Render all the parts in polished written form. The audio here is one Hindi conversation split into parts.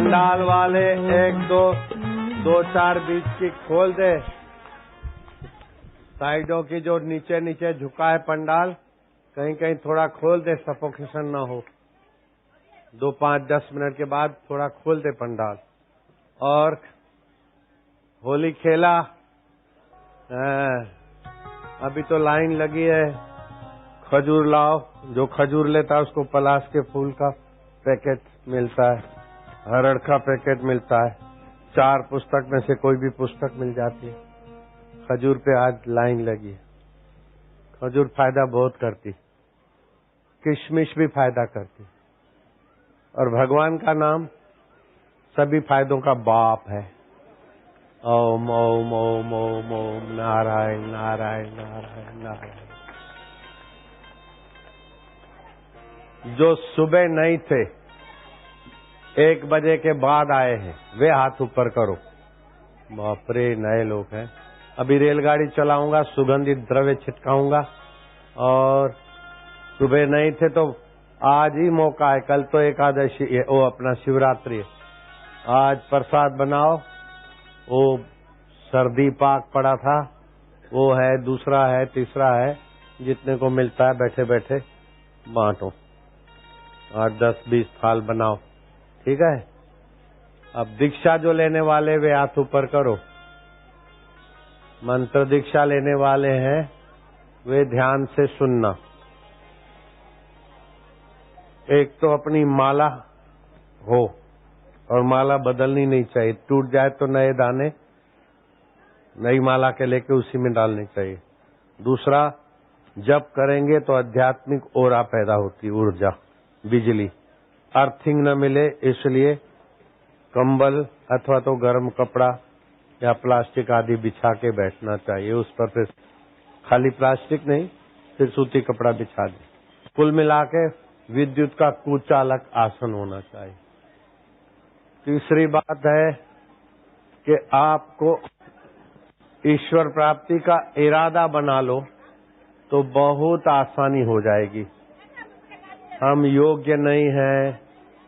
पंडाल वाले एक दो चार बीच की खोल दे, साइडों की जो नीचे नीचे झुका है पंडाल, कहीं कहीं थोड़ा खोल दे, सफोकेशन ना हो। 2, 5, 10 मिनट के बाद थोड़ा खोल दे पंडाल। और होली खेला, अभी तो लाइन लगी है। खजूर लाओ, जो खजूर लेता है उसको पलाश के फूल का पैकेट मिलता है, हरड़ का पैकेट मिलता है, 4 पुस्तक में से कोई भी पुस्तक मिल जाती है। खजूर पे आज लाइन लगी है। खजूर फायदा बहुत करती, किशमिश भी फायदा करती, और भगवान का नाम सभी फायदों का बाप है। ओम ओम ओम ओम ओम नारायण नारायण नारायण नारायण। जो सुबह नहीं थे, 1 बजे के बाद आए हैं, वे हाथ ऊपर करो। बाप रे, नए लोग हैं। अभी रेलगाड़ी चलाऊंगा, सुगंधित द्रव्य छिटकाऊंगा, और सुबह नहीं थे तो आज ही मौका है। कल तो एकादशी है, वो अपना शिवरात्रि है। आज प्रसाद बनाओ, वो सर्दी पाक पड़ा था, वो है, दूसरा है, तीसरा है, जितने को मिलता है बैठे बैठे बांटो। 8, 10, 20 थाल बनाओ, ठीक है। अब दीक्षा जो लेने वाले वे हाथ ऊपर करो। मंत्र दीक्षा लेने वाले हैं वे ध्यान से सुनना। एक तो अपनी माला हो, और माला बदलनी नहीं चाहिए, टूट जाए तो नए दाने नई माला के लेके उसी में डालने चाहिए। दूसरा, जब करेंगे तो आध्यात्मिक ओरा पैदा होती, ऊर्जा, बिजली। अर्थिंग न मिले इसलिए कंबल अथवा तो गर्म कपड़ा या प्लास्टिक आदि बिछा के बैठना चाहिए। उस पर फिर खाली प्लास्टिक नहीं, फिर सूती कपड़ा बिछा दे। कुल मिला के विद्युत का कुचालक आसन होना चाहिए। तीसरी बात है कि आपको ईश्वर प्राप्ति का इरादा बना लो तो बहुत आसानी हो जाएगी। हम योग्य नहीं हैं,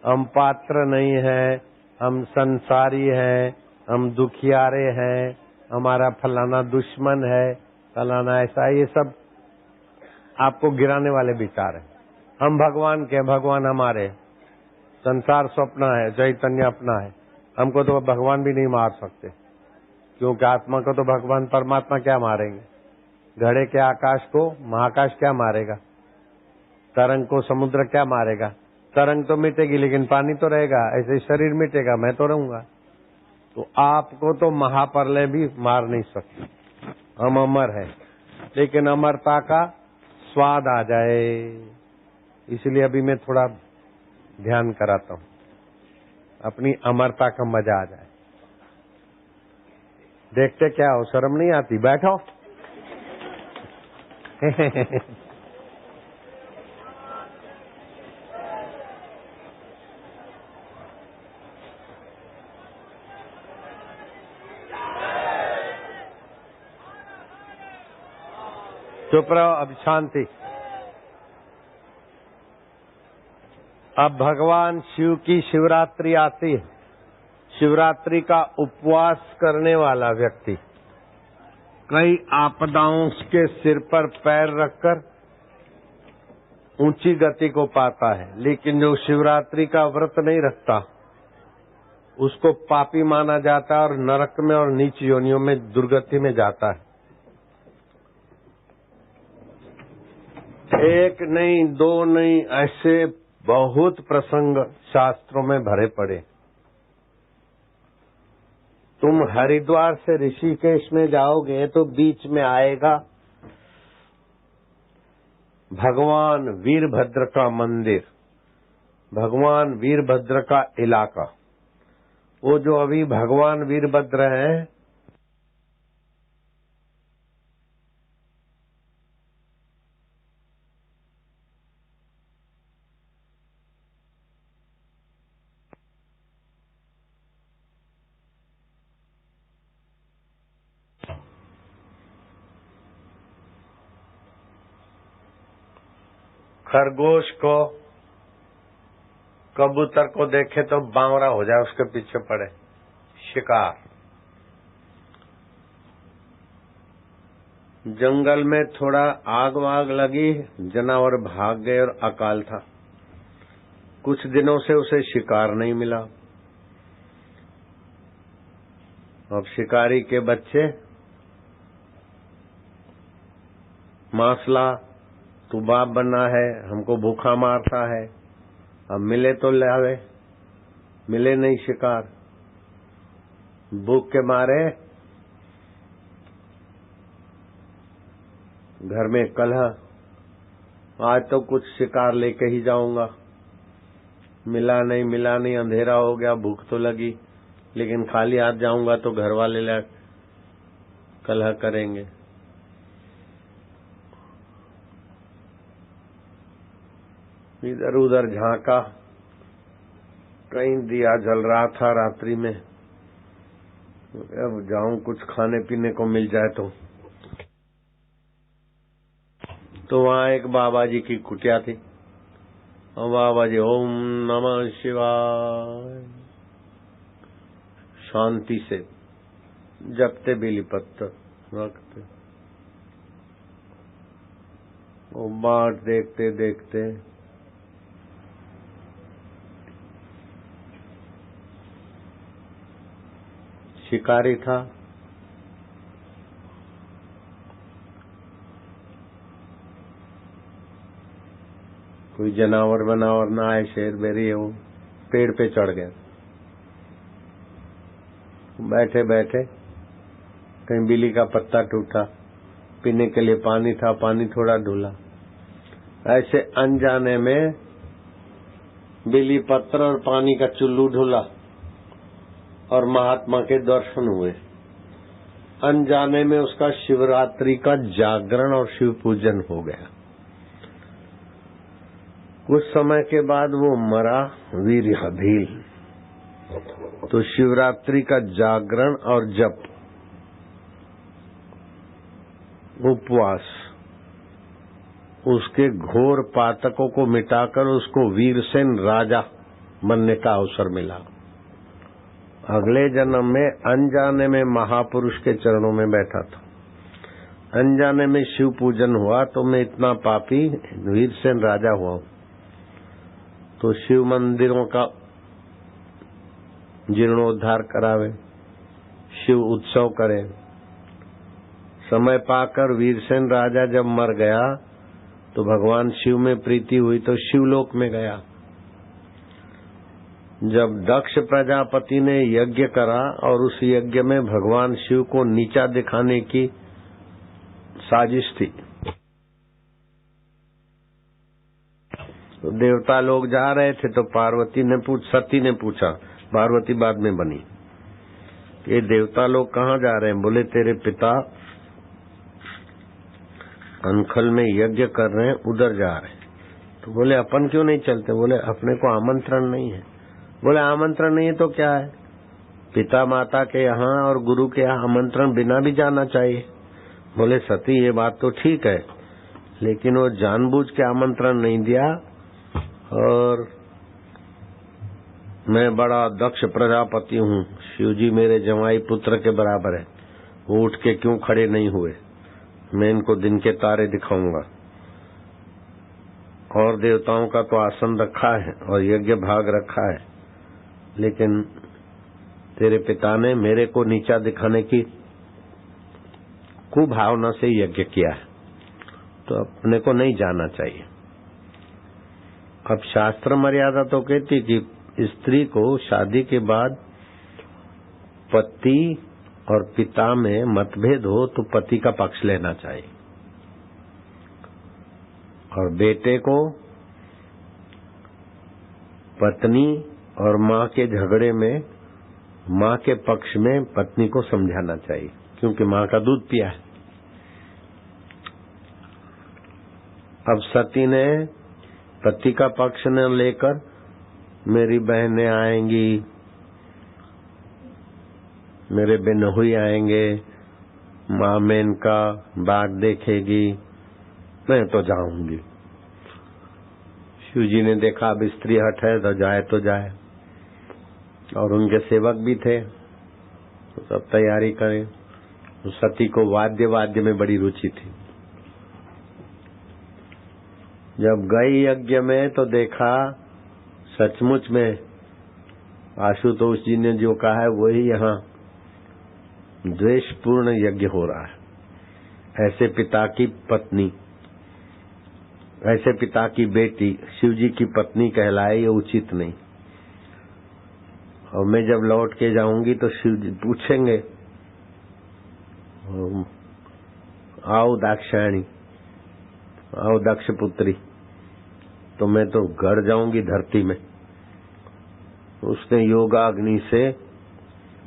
हम पात्र नहीं हैं, हम संसारी हैं, हम दुखियारे हैं, हमारा फलाना दुश्मन है, फलाना ऐसा, ये सब आपको गिराने वाले विचार हैं। हम भगवान के, भगवान हमारे, संसार स्वप्न है, चैतन्य अपना है। हमको तो भगवान भी नहीं मार सकते, क्योंकि आत्मा को तो भगवान परमात्मा क्या मारेंगे। घड़े के आकाश को महाकाश क्या मारेगा, तरंग को समुद्र क्या मारेगा। तरंग तो मिटेगी लेकिन पानी तो रहेगा, ऐसे शरीर मिटेगा, मैं तो रहूंगा। तो आपको तो महाप्रलय भी मार नहीं सकती। हम अमर हैं, लेकिन अमरता का स्वाद आ जाए, इसलिए अभी मैं थोड़ा ध्यान कराता हूँ, अपनी अमरता का मजा आ जाए। देखते क्या हो, शर्म नहीं आती? बैठो। चुप रहो, अब शांति। अब भगवान शिव की शिवरात्रि आती है। शिवरात्रि का उपवास करने वाला व्यक्ति कई आपदाओं के सिर पर पैर रखकर ऊंची गति को पाता है, लेकिन जो शिवरात्रि का व्रत नहीं रखता उसको पापी माना जाता है और नरक में और नीच योनियों में दुर्गति में जाता है। 1 नहीं, 2 नहीं, ऐसे बहुत प्रसंग शास्त्रों में भरे पड़े। तुम हरिद्वार से ऋषिकेश में जाओगे तो बीच में आएगा भगवान वीरभद्र का मंदिर, भगवान वीरभद्र का इलाका। वो जो अभी भगवान वीरभद्र हैं, खरगोश को कबूतर को देखे तो बावरा हो जाए, उसके पीछे पड़े। शिकार। जंगल में थोड़ा आग वाग लगी, जानवर भाग गए और अकाल था। कुछ दिनों से उसे शिकार नहीं मिला। अब शिकारी के बच्चे, मासला तू बाप बना है, हमको भूखा मारता है, अब मिले तो लावे। मिले नहीं शिकार। भूख के मारे घर में कलह, आज तो कुछ शिकार लेके ही जाऊंगा। मिला नहीं, अंधेरा हो गया, भूख तो लगी, लेकिन खाली हाथ जाऊंगा तो घर वाले कलह करेंगे। इधर उधर झांका, कहीं दिया जल रहा था रात्रि में। अब जाऊं कुछ खाने पीने को मिल जाए तो वहां एक बाबा जी की कुटिया थी। और बाबा जी ओम नमः शिवाय शांति से जपते बेली पत्तर रखते। वो बाट देखते देखते शिकारी था। कोई जनावर बनावर ना आए, शेर बेरी है, वो पेड़ पे चढ़ गया। बैठे बैठे कहीं बिल्ली का पत्ता टूटा, पीने के लिए पानी था, पानी थोड़ा ढूला। ऐसे अनजाने में बिल्ली पत्र और पानी का चुल्लू ढूला और महात्मा के दर्शन हुए। अनजाने में उसका शिवरात्रि का जागरण और शिव पूजन हो गया। कुछ समय के बाद वो मरा वीर्यभील। तो शिवरात्रि का जागरण और जप, उपवास, उसके घोर पातकों को मिटाकर उसको वीरसेन राजा बनने का अवसर मिला। अगले जन्म में अनजाने में महापुरुष के चरणों में बैठा था। अनजाने में शिव पूजन हुआ तो मैं इतना पापी वीरसेन राजा हुआ। तो शिव मंदिरों का जीर्णोद्धार करावे, शिव उत्सव करे। समय पाकर वीरसेन राजा जब मर गया तो भगवान शिव में प्रीति हुई तो शिवलोक में गया। जब दक्ष प्रजापति ने यज्ञ करा और उस यज्ञ में भगवान शिव को नीचा दिखाने की साजिश थी, तो देवता लोग जा रहे थे तो सती ने पूछा, पार्वती बाद में बनी, ये देवता लोग कहाँ जा रहे हैं? बोले तेरे पिता अनखल में यज्ञ कर रहे हैं, उधर जा रहे हैं। तो बोले अपन क्यों नहीं चलते? बोले अपने को आमंत्रण नहीं है। बोले आमंत्रण नहीं है तो क्या है, पिता माता के यहाँ और गुरु के यहाँ आमंत्रण बिना भी जाना चाहिए। बोले सती ये बात तो ठीक है, लेकिन वो जानबूझ के आमंत्रण नहीं दिया और मैं बड़ा दक्ष प्रजापति हूँ, शिवजी मेरे जमाई पुत्र के बराबर है, वो उठ के क्यों खड़े नहीं हुए? मैं इनको दिन के तारे दिखाऊंगा। और देवताओं का तो आसन रखा है और यज्ञ भाग रखा है, लेकिन तेरे पिता ने मेरे को नीचा दिखाने की कुभावना से यज्ञ किया है, तो अपने को नहीं जाना चाहिए। अब शास्त्र मर्यादा तो कहती कि स्त्री को शादी के बाद पति और पिता में मतभेद हो तो पति का पक्ष लेना चाहिए, और बेटे को पत्नी और माँ के झगड़े में माँ के पक्ष में पत्नी को समझाना चाहिए, क्योंकि माँ का दूध पिया है। अब सती ने पति का पक्ष न लेकर मेरी बहनें आएंगी, मेरे बेनहुई आएंगे, माँ में इनका बात देखेगी, मैं तो जाऊंगी। शिव जी ने देखा अब स्त्री हट है तो जाए, और उनके सेवक भी थे तो सब तैयारी करें। सती को वाद्य में बड़ी रुचि थी। जब गई यज्ञ में तो देखा सचमुच में आशुतोष जी ने जो कहा है वही यहाँ द्वेषपूर्ण यज्ञ हो रहा है। ऐसे पिता की पत्नी, ऐसे पिता की बेटी शिव जी की पत्नी कहलाए, ये उचित नहीं। और मैं जब लौट के जाऊंगी तो शिव जी पूछेंगे, आओ दाक्षायणी, आओ दक्ष पुत्री, तो मैं तो गड़ जाऊंगी धरती में। उसने योगाग्नि से,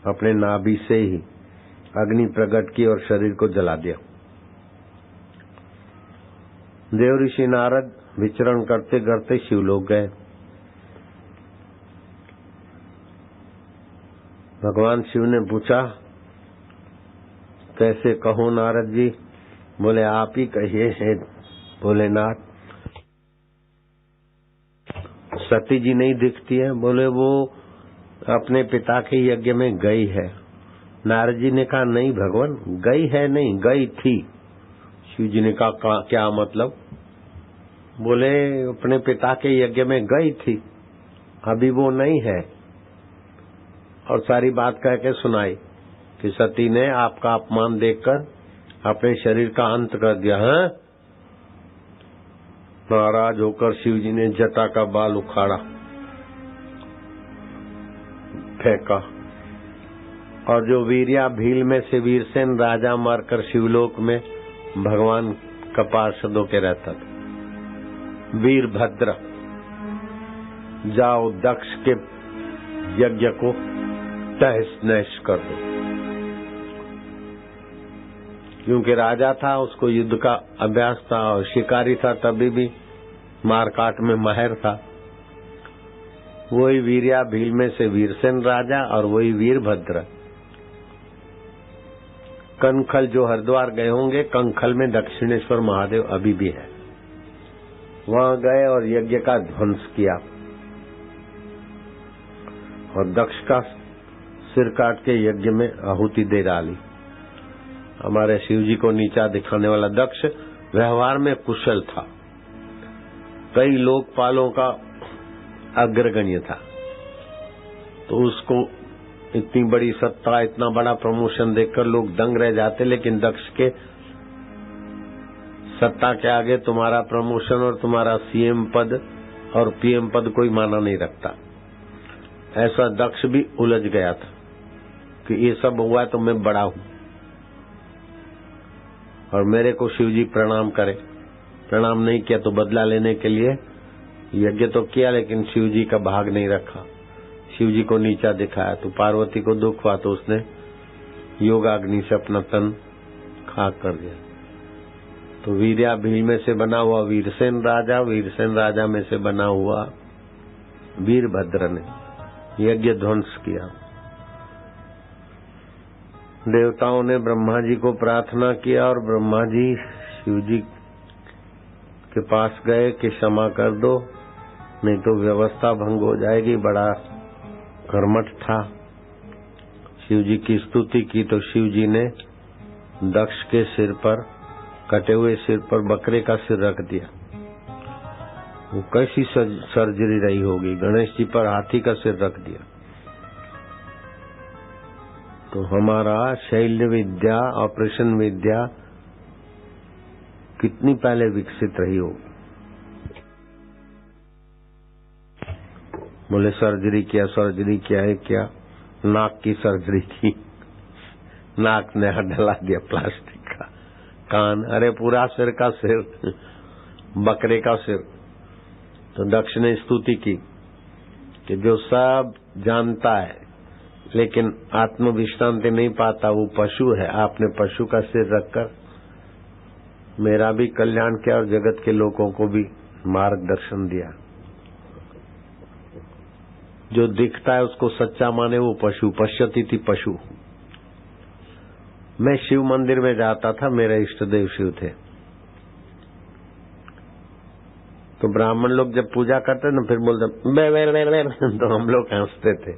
अपने नाभि से ही अग्नि प्रकट की और शरीर को जला दिया। देव ऋषि नारद विचरण करते करते शिवलोक गए। भगवान शिव ने पूछा, कैसे कहो नारद जी? बोले आप ही कहिए हे भोलेनाथ। सती जी नहीं दिखती है। बोले वो अपने पिता के यज्ञ में गई है। नारद जी ने कहा नहीं भगवान, गई है नहीं, गई थी। शिव जी ने कहा क्या मतलब? बोले अपने पिता के यज्ञ में गई थी, अभी वो नहीं है। और सारी बात कह के सुनाई कि सती ने आपका अपमान देखकर अपने शरीर का अंत कर दिया है। नाराज होकर शिव जी ने जटा का बाल उखाड़ा, फेंका, और जो वीर्या भील में से वीरसेन राजा मारकर शिवलोक में भगवान का पार्षद होके रहता था। वीरभद्र, जाओ दक्ष के यज्ञ को तहस नहस कर दो। क्योंकि राजा था, उसको युद्ध का अभ्यास था, और शिकारी था तभी भी मारकाट में माहिर था। वही वीर्या भील में से वीरसेन राजा और वही वीरभद्र। कनखल जो हरिद्वार गए होंगे, कंखल में दक्षिणेश्वर महादेव अभी भी है। वहां गए और यज्ञ का ध्वंस किया और दक्ष का सिर काट के यज्ञ में आहुति दे डाली। हमारे शिव जी को नीचा दिखाने वाला दक्ष व्यवहार में कुशल था, कई लोकपालों का अग्रगण्य था, तो उसको इतनी बड़ी सत्ता, इतना बड़ा प्रमोशन देखकर लोग दंग रह जाते। लेकिन दक्ष के सत्ता के आगे तुम्हारा प्रमोशन और तुम्हारा सीएम पद और पीएम पद कोई माना नहीं रखता। ऐसा दक्ष भी उलझ गया था कि ये सब हुआ है तो मैं बड़ा हूं और मेरे को शिव जी प्रणाम करे। प्रणाम नहीं किया तो बदला लेने के लिए यज्ञ तो किया, लेकिन शिव जी का भाग नहीं रखा, शिव जी को नीचा दिखाया। तो पार्वती को दुख हुआ तो उसने योगाग्नि से अपना तन खाक कर दिया। तो वीर्या भील में से बना हुआ वीरसेन राजा, वीरसेन राजा में से बना हुआ वीरभद्र ने यज्ञ ध्वंस किया। देवताओं ने ब्रह्मा जी को प्रार्थना किया और ब्रह्मा जी शिव जी के पास गए कि क्षमा कर दो, नहीं तो व्यवस्था भंग हो जाएगी। बड़ा कर्मठ था। शिव जी की स्तुति की तो शिव जी ने दक्ष के सिर पर, कटे हुए सिर पर बकरे का सिर रख दिया। वो कैसी सर्जरी रही होगी। गणेश जी पर हाथी का सिर रख दिया। तो हमारा शैल्य विद्या, ऑपरेशन विद्या कितनी पहले विकसित रही होगी। बोले सर्जरी किया है क्या? नाक की सर्जरी की, नाक ने डला दिया प्लास्टिक का। कान, अरे पूरा सिर का सिर, बकरे का सिर। तो दक्ष ने स्तुति की कि जो सब जानता है लेकिन आत्मविश्रांति नहीं पाता वो पशु है। आपने पशु का सिर रखकर मेरा भी कल्याण किया और जगत के लोगों को भी मार्गदर्शन दिया। जो दिखता है उसको सच्चा माने वो पशु, पश्यति थी पशु। मैं शिव मंदिर में जाता था, मेरे इष्ट देव शिव थे, तो ब्राह्मण लोग जब पूजा करते ना फिर बोलते बे बे बे बे, तो हम लोग हंसते थे।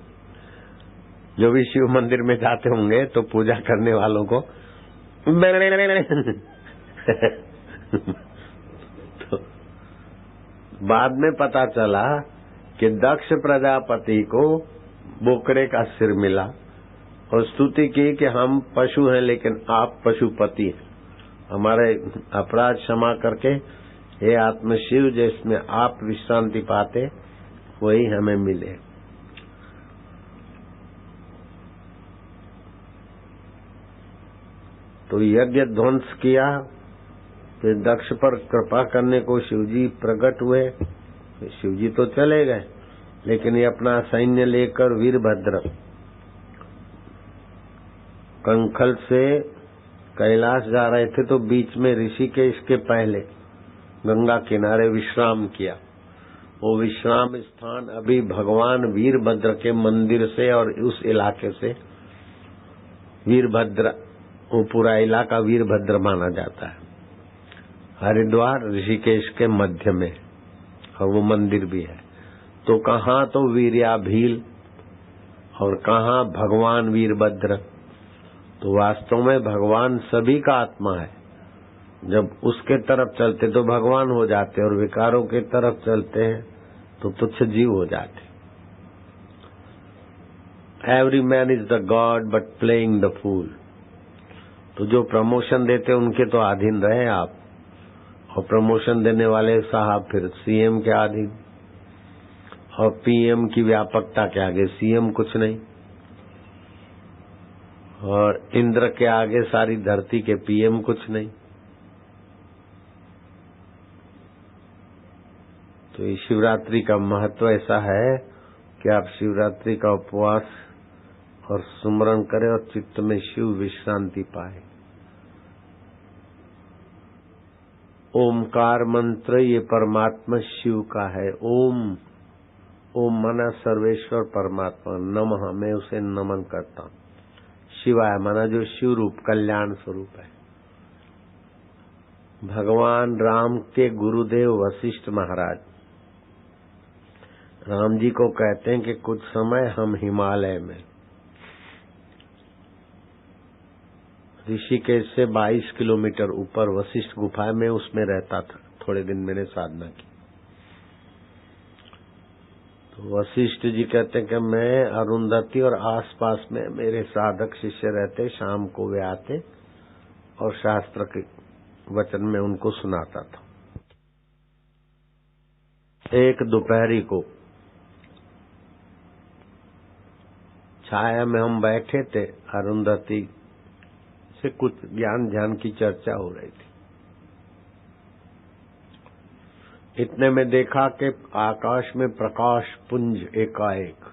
जो भी शिव मंदिर में जाते होंगे तो पूजा करने वालों को बे बे बे बे। तो बाद में पता चला कि दक्ष प्रजापति को बोकड़े का सिर मिला और स्तुति की कि हम पशु हैं लेकिन आप पशुपति हैं, हमारे अपराध क्षमा करके हे आत्मशिव जिसमें आप विश्रांति पाते वही हमें मिले। तो यज्ञ ध्वंस किया, फिर दक्ष पर कृपा करने को शिवजी प्रकट हुए। शिवजी तो चले गए लेकिन ये अपना सैन्य लेकर वीरभद्र कंखल से कैलाश जा रहे थे तो बीच में ऋषिकेश के पहले गंगा किनारे विश्राम किया। वो विश्राम स्थान अभी भगवान वीरभद्र के मंदिर से और उस इलाके से वीरभद्र, वो पूरा इलाका वीरभद्र माना जाता है। हरिद्वार ऋषिकेश के मध्य में और वो मंदिर भी है। तो कहाँ तो वीर्याभील और कहाँ भगवान वीरभद्र। तो वास्तव में भगवान सभी का आत्मा है। जब उसके तरफ चलते तो भगवान हो जाते और विकारों के तरफ चलते हैं तो तुच्छ जीव हो जाते। Every man is the god but playing the fool. तो जो प्रमोशन देते उनके तो अधीन रहे आप, और प्रमोशन देने वाले साहब फिर सीएम के अधीन, और पीएम की व्यापकता के आगे सीएम कुछ नहीं, और इंद्र के आगे सारी धरती के पीएम कुछ नहीं। तो ये शिवरात्रि का महत्व ऐसा है कि आप शिवरात्रि का उपवास और सुमरण करें और चित्त में शिव विश्रांति पाए। ओमकार मंत्र ये परमात्मा शिव का है। ओम, ओम माना सर्वेश्वर परमात्मा, नमः मैं उसे नमन करता हूँ। शिवाय माना जो शिव रूप कल्याण स्वरूप है। भगवान राम के गुरुदेव वशिष्ठ महाराज राम जी को कहते हैं कि कुछ समय हम हिमालय में ऋषिकेश से 22 किलोमीटर ऊपर वशिष्ठ गुफा में उसमें रहता था। थोड़े दिन मैंने साधना की। तो वशिष्ठ जी कहते हैं कि मैं अरुंधति और आसपास में मेरे साधक शिष्य रहते, शाम को वे आते और शास्त्र के वचन में उनको सुनाता था। एक दोपहरी को छाया में हम बैठे थे, अरुंधति से कुछ ज्ञान ध्यान की चर्चा हो रही थी। इतने में देखा कि आकाश में प्रकाश पुंज एकाएक।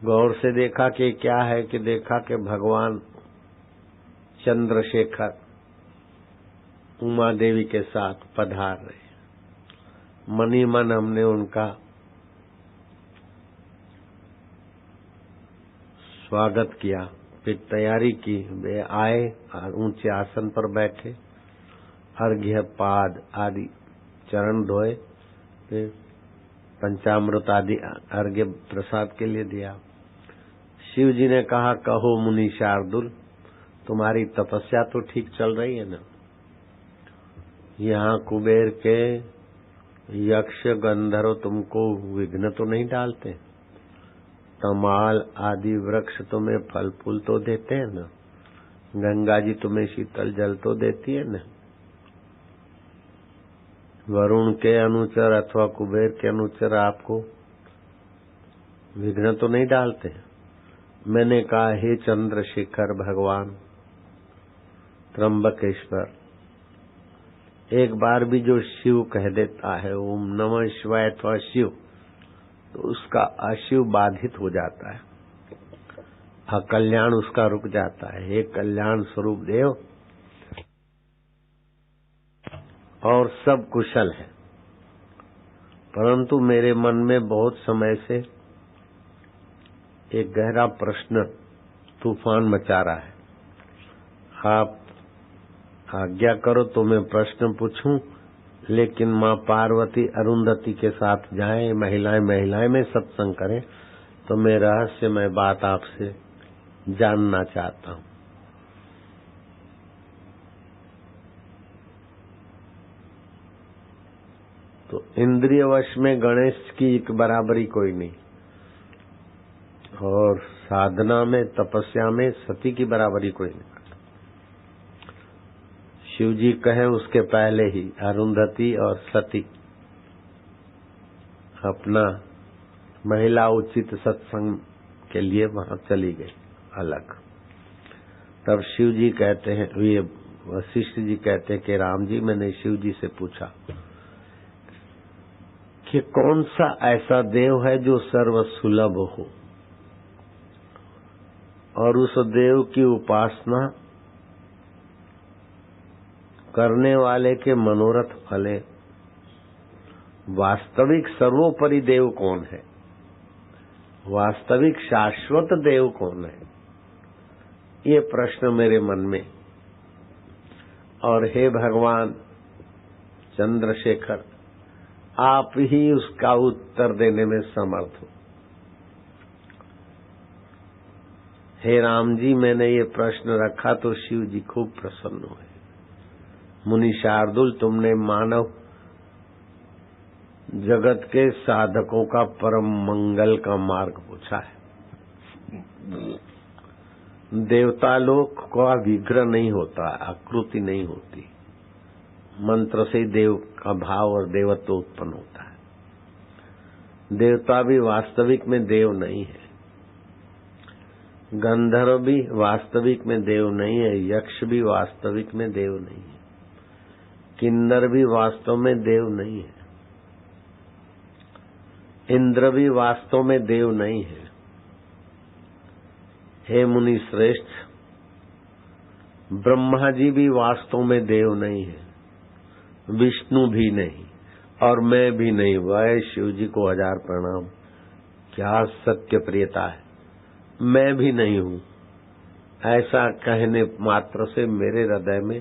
गौर से देखा कि क्या है, कि देखा कि भगवान चंद्रशेखर उमा देवी के साथ पधार रहे। मनी मन हमने उनका स्वागत किया, फिर तैयारी की। वे आए और ऊंचे आसन पर बैठे, अर्घ्य पाद आदि चरण धोए, फिर पंचामृत आदि अर्घ्य प्रसाद के लिए दिया। शिव जी ने कहा, कहो मुनि शार्दुल, तुम्हारी तपस्या तो ठीक चल रही है ना? यहाँ कुबेर के यक्ष गंधर्व तुमको विघ्न तो नहीं डालते? तमाल आदि वृक्ष तुम्हें फल फूल तो देते हैं ना? गंगा जी तुम्हें शीतल जल तो देती है ना? वरुण के अनुचर अथवा कुबेर के अनुचर आपको विघ्न तो नहीं डालते? मैंने कहा, हे चंद्रशेखर भगवान त्र्यंबकेश्वर, एक बार भी जो शिव कह देता है ओम नमः शिवाय अथवा शिव, तो उसका अशिव बाधित हो जाता है, अकल्याण उसका रुक जाता है। हे कल्याण स्वरूप देव, और सब कुशल है, परंतु मेरे मन में बहुत समय से एक गहरा प्रश्न तूफान मचा रहा है। आप आज्ञा करो तो मैं प्रश्न पूछूं लेकिन माँ पार्वती अरुंधति के साथ जाएं, महिलाएं में सत्संग करें, तो मैं रहस्यमय बात आपसे जानना चाहता हूँ। तो इंद्रिय वश में गणेश की एक बराबरी कोई नहीं, और साधना में, तपस्या में सती की बराबरी कोई नहीं। शिव जी कहे उसके पहले ही अरुंधति और सती अपना महिला उचित सत्संग के लिए वहां चली गई अलग। तब शिव जी कहते हैं, ये वशिष्ठ जी कहते हैं कि राम जी, मैंने शिव जी से पूछा कि कौन सा ऐसा देव है जो सर्व सुलभ हो और उस देव की उपासना करने वाले के मनोरथ फले। वास्तविक सर्वोपरि देव कौन है? वास्तविक शाश्वत देव कौन है? ये प्रश्न मेरे मन में। और हे भगवान चंद्रशेखर, आप ही उसका उत्तर देने में समर्थ हो। हे राम जी, मैंने ये प्रश्न रखा तो शिव जी खूब प्रसन्न हुए। मुनि शार्दुल, तुमने मानव जगत के साधकों का परम मंगल का मार्ग पूछा है। देवता लोक का विग्रह नहीं होता, आकृति नहीं होती, मंत्र से देव का भाव और देवत्व उत्पन्न होता है। देवता भी वास्तविक में देव नहीं है, गंधर्व भी वास्तविक में देव नहीं है, यक्ष भी वास्तविक में देव नहीं है, किन्नर भी वास्तव में देव नहीं है, इंद्र भी वास्तव में देव नहीं है। हे मुनि श्रेष्ठ, ब्रह्मा जी भी वास्तव में देव नहीं है, विष्णु भी नहीं, और मैं भी नहीं। वह शिव जी को हजार प्रणाम, क्या सत्य प्रियता है। मैं भी नहीं हूं, ऐसा कहने मात्र से मेरे हृदय में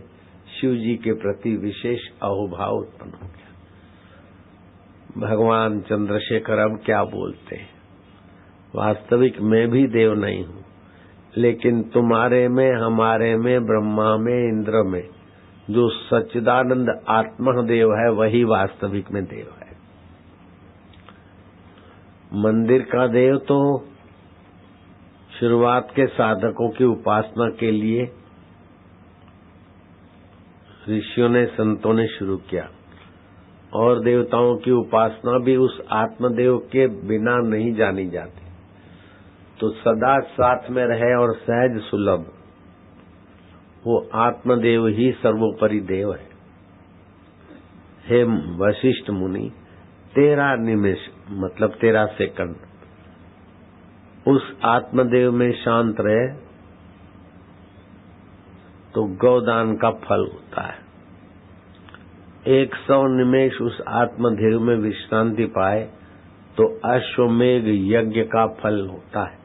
शिव जी के प्रति विशेष अहोभाव उत्पन्न हो गया। भगवान चंद्रशेखर अब क्या बोलते हैं? वास्तविक मैं भी देव नहीं हूं, लेकिन तुम्हारे में, हमारे में, ब्रह्मा में, इंद्र में जो सच्चिदानंद आत्मदेव है वही वास्तविक में देव है। मंदिर का देव तो शुरुआत के साधकों की उपासना के लिए ऋषियों ने, संतों ने शुरू किया, और देवताओं की उपासना भी उस आत्मदेव के बिना नहीं जानी जाती। तो सदा साथ में रहे और सहज सुलभ, वो आत्मदेव ही सर्वोपरि देव है। हे वशिष्ठ मुनि, 13 निमिष मतलब 13 सेकंड उस आत्मदेव में शांत रहे तो गौदान का फल होता है। 100 निमेष उस आत्मदेव में विश्रांति पाए तो अश्वमेघ यज्ञ का फल होता है।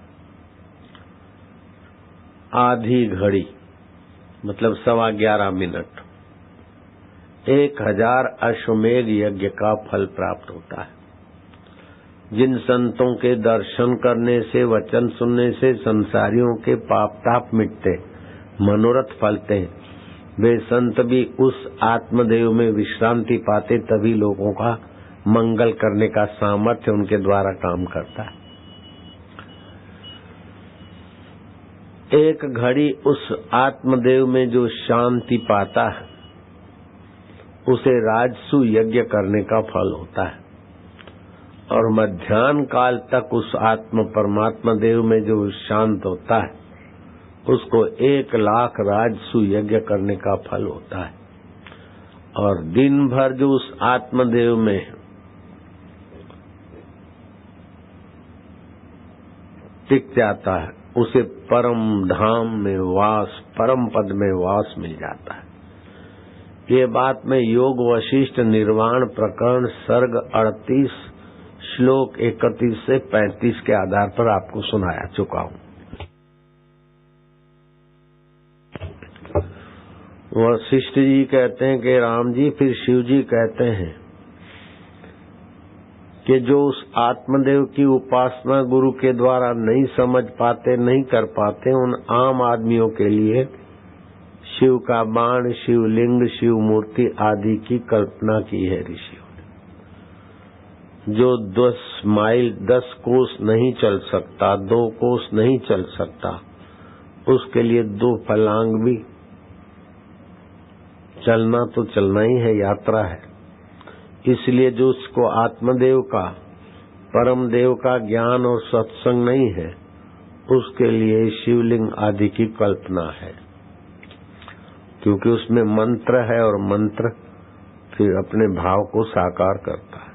आधी घड़ी मतलब 11.15 मिनट 1000 अश्वमेघ यज्ञ का फल प्राप्त होता है। जिन संतों के दर्शन करने से, वचन सुनने से संसारियों के पाप ताप मिटते, मनोरथ फलते हैं, वे संत भी उस आत्मदेव में विश्रांति पाते, तभी लोगों का मंगल करने का सामर्थ्य उनके द्वारा काम करता है। एक घड़ी उस आत्मदेव में जो शांति पाता है उसे राजसु यज्ञ करने का फल होता है, और मध्याह्न काल तक उस आत्म परमात्मा देव में जो शांत होता है उसको 1,00,000 राजसु यज्ञ करने का फल होता है। और दिन भर जो उस आत्मदेव में टिक जाता है उसे परम धाम में वास, परम पद में वास मिल जाता है। ये बात मैं योग वशिष्ठ निर्वाण प्रकरण सर्ग 38 श्लोक 31 से 35 के आधार पर आपको सुनाया चुका हूं। वशिष्ठ जी कहते हैं कि राम जी, फिर शिव जी कहते हैं कि जो उस आत्मदेव की उपासना गुरु के द्वारा नहीं समझ पाते, नहीं कर पाते, उन आम आदमियों के लिए शिव का बाण, शिवलिंग, शिव मूर्ति आदि की कल्पना की है ऋषियों ने। जो 10 माइल 10 कोस नहीं चल सकता, 2 कोस नहीं चल सकता, उसके लिए 2 फलांग भी चलना तो चलना ही है, यात्रा है। इसलिए जो उसको आत्मदेव का, परम देव का ज्ञान और सत्संग नहीं है, उसके लिए शिवलिंग आदि की कल्पना है, क्योंकि उसमें मंत्र है और मंत्र फिर अपने भाव को साकार करता है।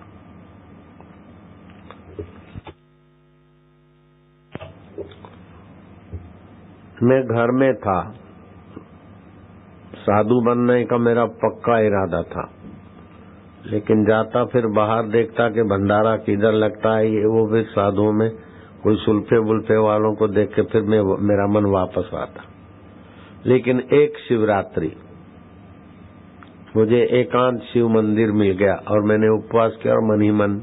मैं घर में था, साधु बनने का मेरा पक्का इरादा था, लेकिन जाता फिर बाहर देखता कि भंडारा किधर लगता है, ये वो, फिर साधुओं में कोई सुल्फे बुल्फे वालों को देख के फिर मेरा मन वापस आता। लेकिन एक शिवरात्रि मुझे एकांत शिव मंदिर मिल गया और मैंने उपवास किया और मन ही मन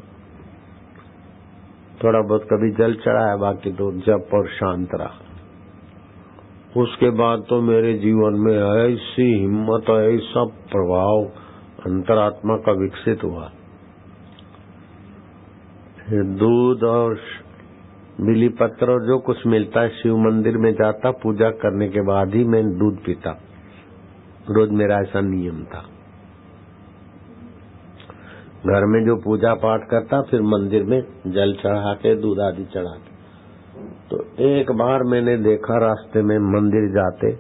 थोड़ा बहुत कभी जल चढ़ाया, बाकी तो जप और शांत रहा। उसके बाद तो मेरे जीवन में ऐसी हिम्मत, ऐसा प्रभाव अंतरात्मा का विकसित हुआ। दूध और बिली पत्र और जो कुछ मिलता है, शिव मंदिर में जाता, पूजा करने के बाद ही मैं दूध पीता। रोज मेरा ऐसा नियम था। घर में जो पूजा पाठ करता, फिर मंदिर में जल चढ़ा के, दूध आदि चढ़ा के। तो एक बार मैंने देखा, रास्ते में मंदिर जाते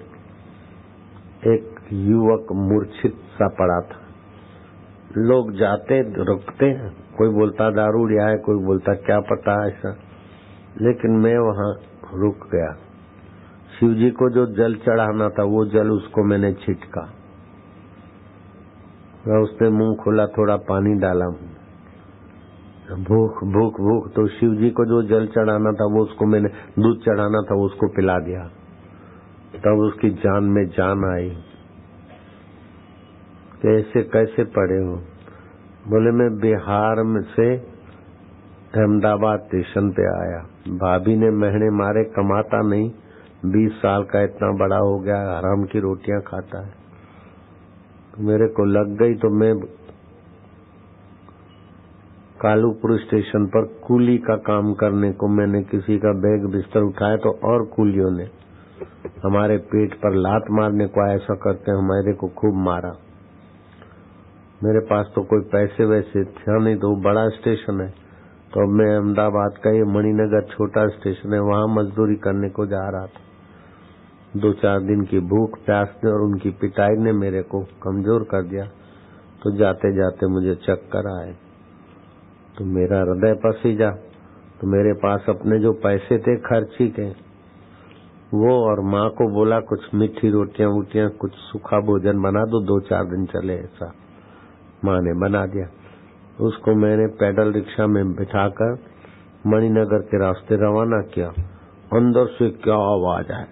एक युवक मूर्छित सा पड़ा था। लोग जाते रुकते, कोई बोलता दारू लिया है, कोई बोलता क्या पता ऐसा, लेकिन मैं वहां रुक गया। शिव जी को जो जल चढ़ाना था, वो जल उसको मैंने छिटका, उसने मुंह खोला, थोड़ा पानी डाला, भूख भूख भूख, तो शिव जी को जो जल चढ़ाना था वो उसको मैंने, दूध चढ़ाना था वो उसको पिला दिया। तब उसकी जान में जान आई। कैसे कैसे पड़े हो? बोले मैं बिहार में से अहमदाबाद स्टेशन पे आया, भाभी ने महीने मारे, कमाता नहीं, 20 साल का इतना बड़ा हो गया, हराम की रोटियां खाता है। मेरे को लग गई तो मैं कालूपुर स्टेशन पर कूली का काम करने को, मैंने किसी का बैग बिस्तर उठाया तो और कूलियों ने हमारे पेट पर लात मारने को ऐसा करते हैं, हमारे को खूब मारा। मेरे पास तो कोई पैसे वैसे था नहीं, तो बड़ा स्टेशन है, तो मैं अहमदाबाद का ये मणिनगर छोटा स्टेशन है, वहां मजदूरी करने को जा रहा था। 2-4 दिन की भूख प्यास ने और उनकी पिटाई ने मेरे को कमजोर कर दिया। तो जाते जाते मुझे चक्कर आए, तो मेरा हृदय पसीजा। तो मेरे पास अपने जो पैसे थे खर्ची के, वो, और माँ को बोला कुछ मीठी रोटियां वोटियां, कुछ सूखा भोजन बना दो, 2-4 दिन चले, ऐसा माँ ने बना दिया। उसको मैंने पैडल रिक्शा में बिठाकर मणिनगर के रास्ते रवाना किया। अंदर से क्या आवाज आए,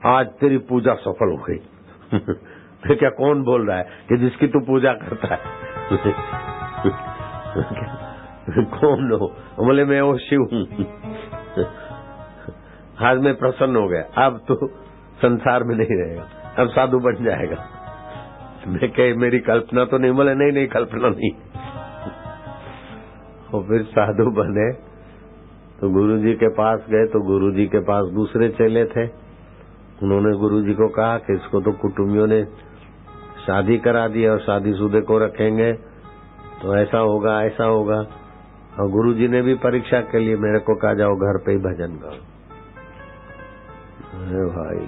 आज तेरी पूजा सफल हो गई। फिर क्या, कौन बोल रहा है कि जिसकी तू पूजा करता है? कौन हो? बोले मैं वो शिव हूँ। आज मैं प्रसन्न हो गया, अब तो संसार में नहीं रहेगा, अब साधु बन जाएगा। मैं कहे मेरी कल्पना तो नहीं। बोले नहीं नहीं, कल्पना नहीं। और फिर साधु बने तो गुरुजी के पास गए, तो गुरुजी के पास दूसरे चेले थे। उन्होंने गुरुजी को कहा कि इसको तो कुटुंबियों ने शादी करा दी और शादीशुदे को रखेंगे तो ऐसा होगा ऐसा होगा। और गुरुजी ने भी परीक्षा के लिए मेरे को कहा जाओ घर पे ही भजन गाओ। अरे भाई,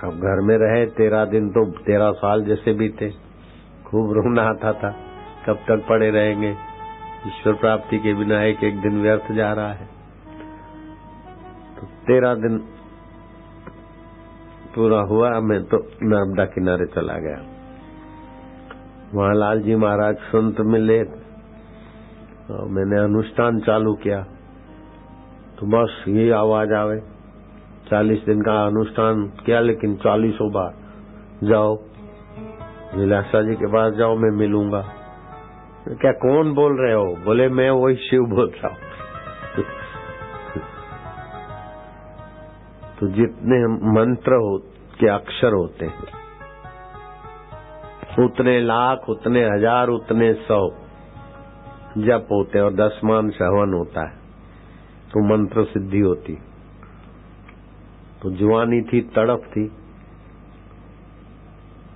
अब घर में रहे 13 दिन तो 13 साल जैसे बीते। खूब रोना आता था, कब तक पड़े रहेंगे, ईश्वर प्राप्ति के बिना एक एक दिन व्यर्थ जा रहा है। तो 13 दिन पूरा हुआ, मैं तो नर्मदा किनारे चला गया। वहां लालजी महाराज संत मिले, और मैंने अनुष्ठान चालू किया। तो बस ये आवाज आवे, 40 दिन का अनुष्ठान किया, लेकिन 40 बार जाओ लीलाशाह जी के पास जाओ, मैं मिलूंगा। क्या कौन बोल रहे हो? बोले मैं वही शिव बोल रहा हूं। तो जितने मंत्र के अक्षर होते हैं उतने लाख, उतने हजार, उतने 100 जप होते हैं और 10 मान हवन होता है तो मंत्र सिद्धि होती। तो जवानी थी, तड़प थी,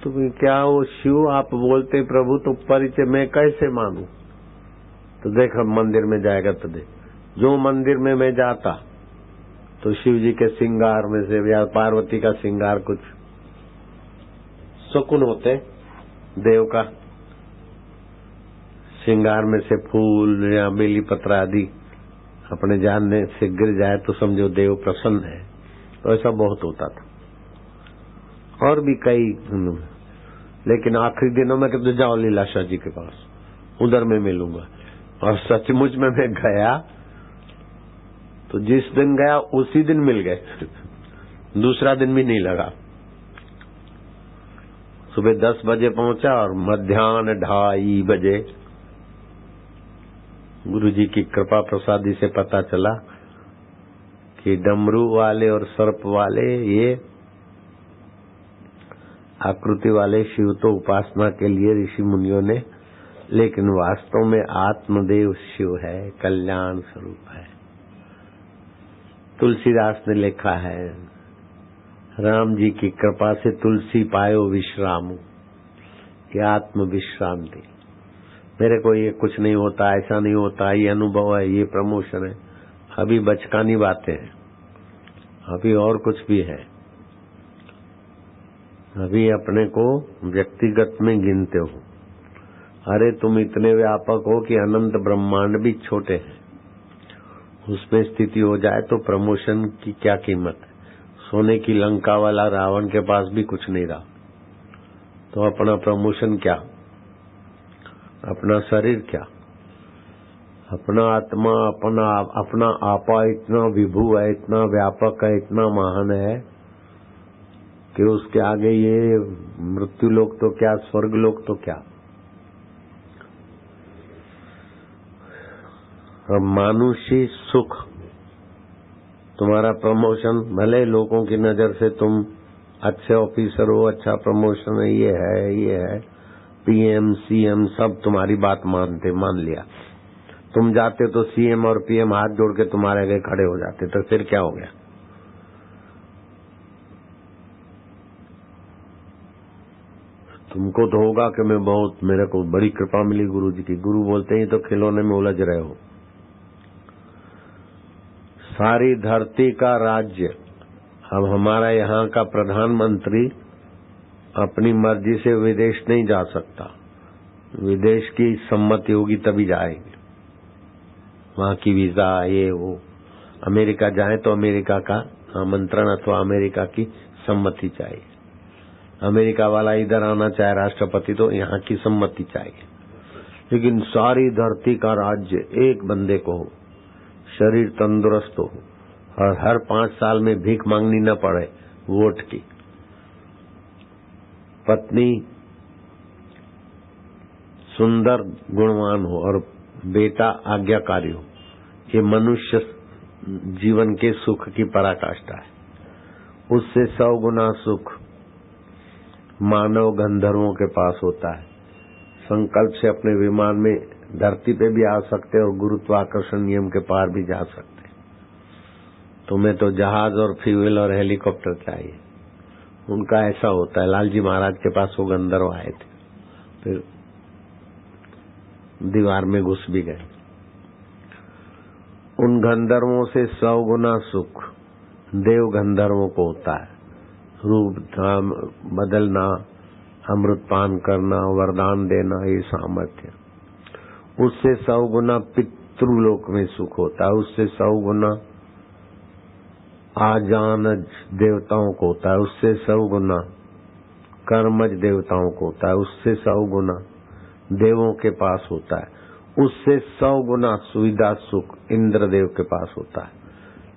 तो क्या वो शिव आप बोलते प्रभु तो परिचय मैं कैसे मानूं? तो देख मंदिर में जाएगा तो देख, जो मंदिर में मैं जाता तो शिव जी के श्रृंगार में से या पार्वती का श्रृंगार कुछ सुकून होते, देव का श्रृंगार में से फूल या बेली पत्र आदि अपने जानने से गिर जाए तो समझो देव प्रसन्न है। तो ऐसा बहुत होता था और भी कई, लेकिन आखिरी दिनों में कहते जाओ लीलाशाह जी के पास, उधर मैं मिलूंगा। और सचमुच में मैं गया तो जिस दिन गया उसी दिन मिल गए, दूसरा दिन भी नहीं लगा। सुबह 10 बजे पहुंचा और मध्याह्न 2:30 बजे गुरु जी की कृपा प्रसादी से पता चला कि डमरू वाले और सर्प वाले ये आकृति वाले शिव तो उपासना के लिए ऋषि मुनियों ने, लेकिन वास्तव में आत्मदेव शिव है, कल्याण स्वरूप है। तुलसीदास ने लिखा है, राम जी की कृपा से तुलसी पायो विश्राम, ये आत्म विश्रांति। मेरे को ये कुछ नहीं होता, ऐसा नहीं होता, ये अनुभव है, ये प्रमोशन है, अभी बचकानी बातें हैं, अभी और कुछ भी है। अभी अपने को व्यक्तिगत में गिनते हो। अरे तुम इतने व्यापक हो कि अनंत ब्रह्मांड भी छोटे हैं, उसमें स्थिति हो जाए तो प्रमोशन की क्या कीमत है? सोने की लंका वाला रावण के पास भी कुछ नहीं रहा, तो अपना प्रमोशन क्या, अपना शरीर क्या, अपना आत्मा, अपना आपा इतना विभु है, इतना व्यापक है, इतना महान है कि उसके आगे ये मृत्यु लोक तो क्या, स्वर्ग लोक तो क्या। और मानुषी सुख, तुम्हारा प्रमोशन, भले लोगों की नजर से तुम अच्छे ऑफिसर हो, अच्छा प्रमोशन है, ये है, पीएम सीएम सब तुम्हारी बात मान लिया। तुम जाते तो सीएम और पीएम हाथ जोड़ के तुम्हारे आगे खड़े हो जाते, तो फिर क्या हो गया? तुमको तो होगा कि मैं बहुत, मेरे को बड़ी कृपा मिली गुरु जी की। गुरु बोलते ही तो खिलौने में उलझ रहे हो। सारी धरती का राज्य, अब हमारा यहाँ का प्रधानमंत्री अपनी मर्जी से विदेश नहीं जा सकता, विदेश की सम्मति होगी तभी जाएंगे, वहाँ की वीजा ये वो। अमेरिका जाए तो अमेरिका का आमंत्रण अथवा अमेरिका की सम्मति चाहिए। अमेरिका वाला इधर आना चाहे राष्ट्रपति तो यहाँ की सम्मति चाहिए। लेकिन सारी धरती का राज्य एक बंदे को हो, शरीर तंदुरुस्त हो और हर 5 साल में भीख मांगनी न पड़े वोट की, पत्नी सुंदर गुणवान हो और बेटा आज्ञाकारी हो, ये मनुष्य जीवन के सुख की पराकाष्ठा है। उससे 100 गुना सुख मानव गंधर्वों के पास होता है। संकल्प से अपने विमान में धरती पे भी आ सकते और गुरुत्वाकर्षण नियम के पार भी जा सकते। तुम्हें तो जहाज और फ्यूल और हेलीकॉप्टर चाहिए। उनका ऐसा होता है। लालजी महाराज के पास वो गंधर्व आए थे, फिर दीवार में घुस भी गए। उन गंधर्वों से 100 गुना सुख देव गंधर्वों को होता है। रूप धाम बदलना, अमृत पान करना, वरदान देना, ये सामर्थ्य। उससे 100 गुना पितृलोक में सुख होता है। उससे 100 गुना आजानज देवताओं को होता है। उससे 100 गुना कर्मज देवताओं को होता है। उससे 100 गुना देवों के पास होता है। उससे 100 गुना सुविधा सुख इंद्रदेव के पास होता है।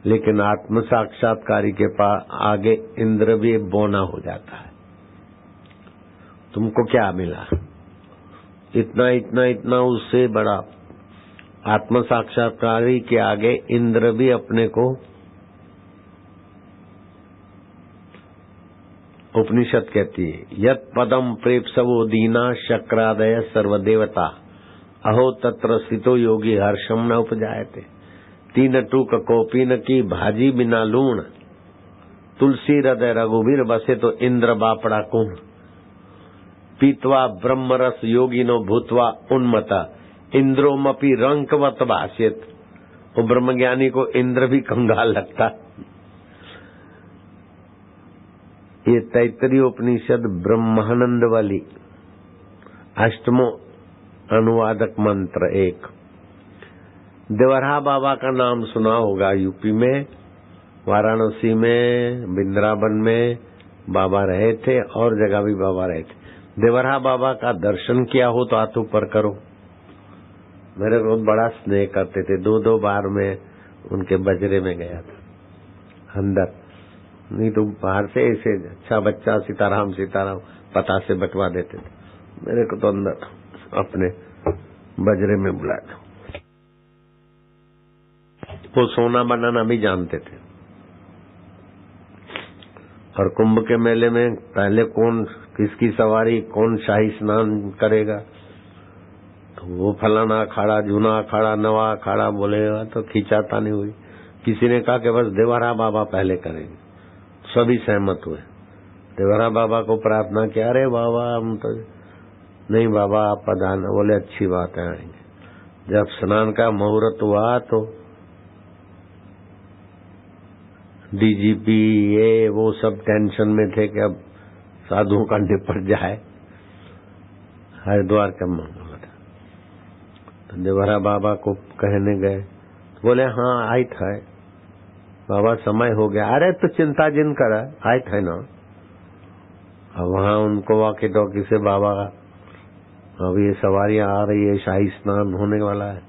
लेकिन आत्म साक्षात्कारी के पास आगे इंद्र भी बौना हो जाता है। तुमको क्या मिला? इतना इतना इतना उससे बड़ा आत्म साक्षात्कारी के आगे इंद्र भी अपने को, उपनिषद कहती है यत पदम प्रेप्सवो दीना शक्रादय सर्वदेवता अहो तत्र स्थितो योगी हर्षम न उपजायते। तीन टूक कोपीन की भाजी बिना लूण, तुलसी हृदय रघुवीर बसे तो इंद्र बापड़ा कुण। पीतवा ब्रह्मरस योगिनो भूतवा उन्मता, इंद्रोमपि रंकवत भाष्यत। वो ब्रह्मज्ञानी को इंद्र भी कंगाल लगता। ये तैतरीय उपनिषद ब्रह्मानंद वाली अष्टमो अनुवादक मंत्र एक। देवरहा बाबा का नाम सुना होगा, यूपी में, वाराणसी में, वृंदावन में बाबा रहे थे और जगह भी बाबा रहे थे। देवरहा बाबा का दर्शन किया हो तो हाथ ऊपर करो। मेरे को बड़ा स्नेह करते थे। 2-2 बार मैं उनके बजरे में गया था अंदर, नहीं तो बाहर से ऐसे अच्छा बच्चा सीताराम सीताराम पता से बटवा देते थे। मेरे को तो अंदर अपने बजरे में बुलाया। वो सोना बनाना भी जानते थे। और कुंभ के मेले में पहले कौन किसकी सवारी, कौन शाही स्नान करेगा, तो वो फलाना अखाड़ा, जूना अखाड़ा, नवा अखाड़ा बोलेगा तो खींचाता नहीं हुई। किसी ने कहा कि बस देवरा बाबा पहले करेंगे, सभी सहमत हुए। देवरा बाबा को प्रार्थना किया, अरे बाबा हम तो नहीं, बाबा आप पधारना। बोले अच्छी बात है, आएंगे। जब स्नान का मुहूर्त हुआ तो डीजीपी ये वो सब टेंशन में थे कि अब साधुओं का निपट जाए। हरिद्वार का मामला था, तो देवरा बाबा को कहने गए, बोले हाँ आई था बाबा, समय हो गया। अरे तो चिंता जिन कर, आई था ना। अब वहां उनको वाकी टॉकी से बाबा, अब ये सवारियां आ रही है, शाही स्नान होने वाला है।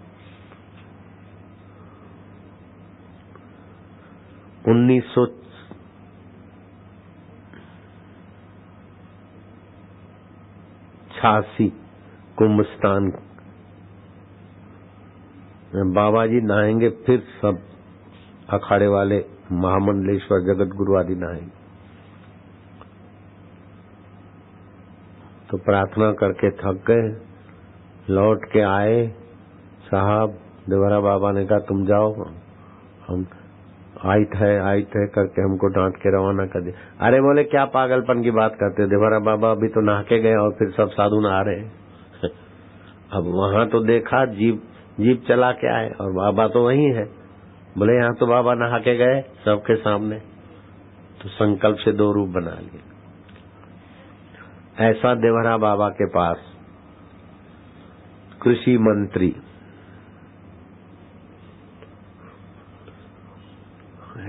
1986 कुंभ स्नान बाबा जी नहाएंगे, फिर सब अखाड़े वाले महामंडलेश्वर जगत गुरु आदि नहाएंगे। तो प्रार्थना करके थक गए, लौट के आए। साहब देवरा बाबा ने कहा तुम जाओ, हम आई थे करके हमको डांट के रवाना कर दिया। अरे बोले क्या पागलपन की बात करते, देवरा बाबा अभी तो नहा के गए और फिर सब साधु नहा रहे। अब वहां तो देखा जीप चला के आए और बाबा तो वही है। बोले यहाँ तो बाबा नहा के गए सबके सामने, तो संकल्प से 2 रूप बना लिए। ऐसा देवरा बाबा के पास कृषि मंत्री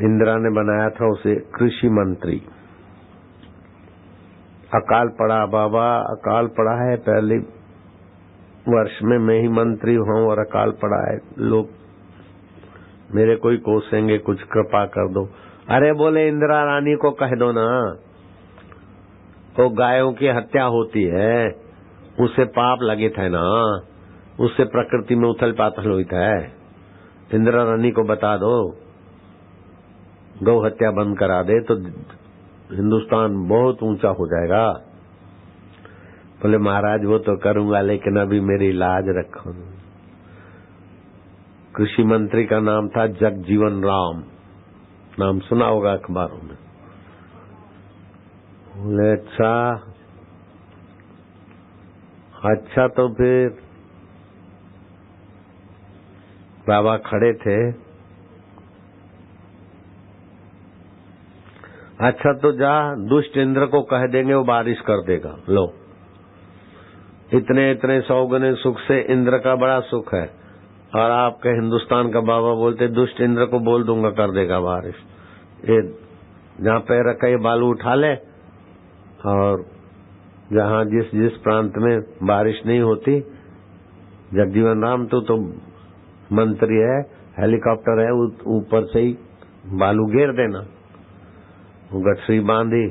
इंदिरा ने बनाया था, उसे कृषि मंत्री। अकाल पड़ा बाबा, अकाल पड़ा है, पहले वर्ष में मैं ही मंत्री हूं और अकाल पड़ा है, लोग मेरे को ही कोसेंगे, कुछ कृपा कर दो। अरे बोले इंदिरा रानी को कह दो ना, वो गायों की हत्या होती है, उससे पाप लगे थे ना, उससे प्रकृति में उथल पाथल हुई है। इंदिरा रानी को बता दो गौ हत्या बंद करा दे तो हिंदुस्तान बहुत ऊंचा हो जाएगा। बोले महाराज वो तो करूंगा, लेकिन अभी मेरी लाज रखो। कृषि मंत्री का नाम था जगजीवन राम, नाम सुना होगा अखबारों में। बोले अच्छा तो फिर बाबा खड़े थे। अच्छा तो जा दुष्ट इंद्र को कह देंगे, वो बारिश कर देगा। लो इतने इतने 100 गुने सुख से इंद्र का बड़ा सुख है, और आपके हिंदुस्तान का बाबा बोलते दुष्ट इंद्र को बोल दूंगा कर देगा बारिश। ये जहाँ पैर रखा ये बालू उठा ले, और जहाँ जिस जिस प्रांत में बारिश नहीं होती, जगजीवन राम तो मंत्री है, हेलीकॉप्टर है, ऊपर से ही बालू घेर देना। गठरी बांधी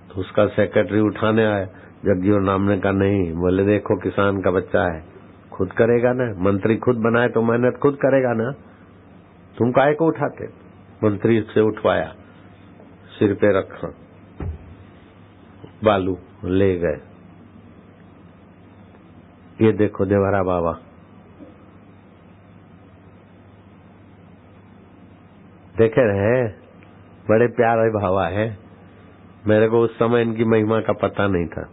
तो उसका सेक्रेटरी उठाने आया, जग्गी राम ने कहा नहीं। बोले देखो किसान का बच्चा है, खुद करेगा ना, मंत्री खुद बनाए तो मेहनत खुद करेगा ना, तुम काहे को उठाते। मंत्री से उठवाया, सिर पे रखा, बालू ले गए। ये देखो देवरा बाबा, देखे रहे, बड़े प्यारे भावा है। मेरे को उस समय इनकी महिमा का पता नहीं था।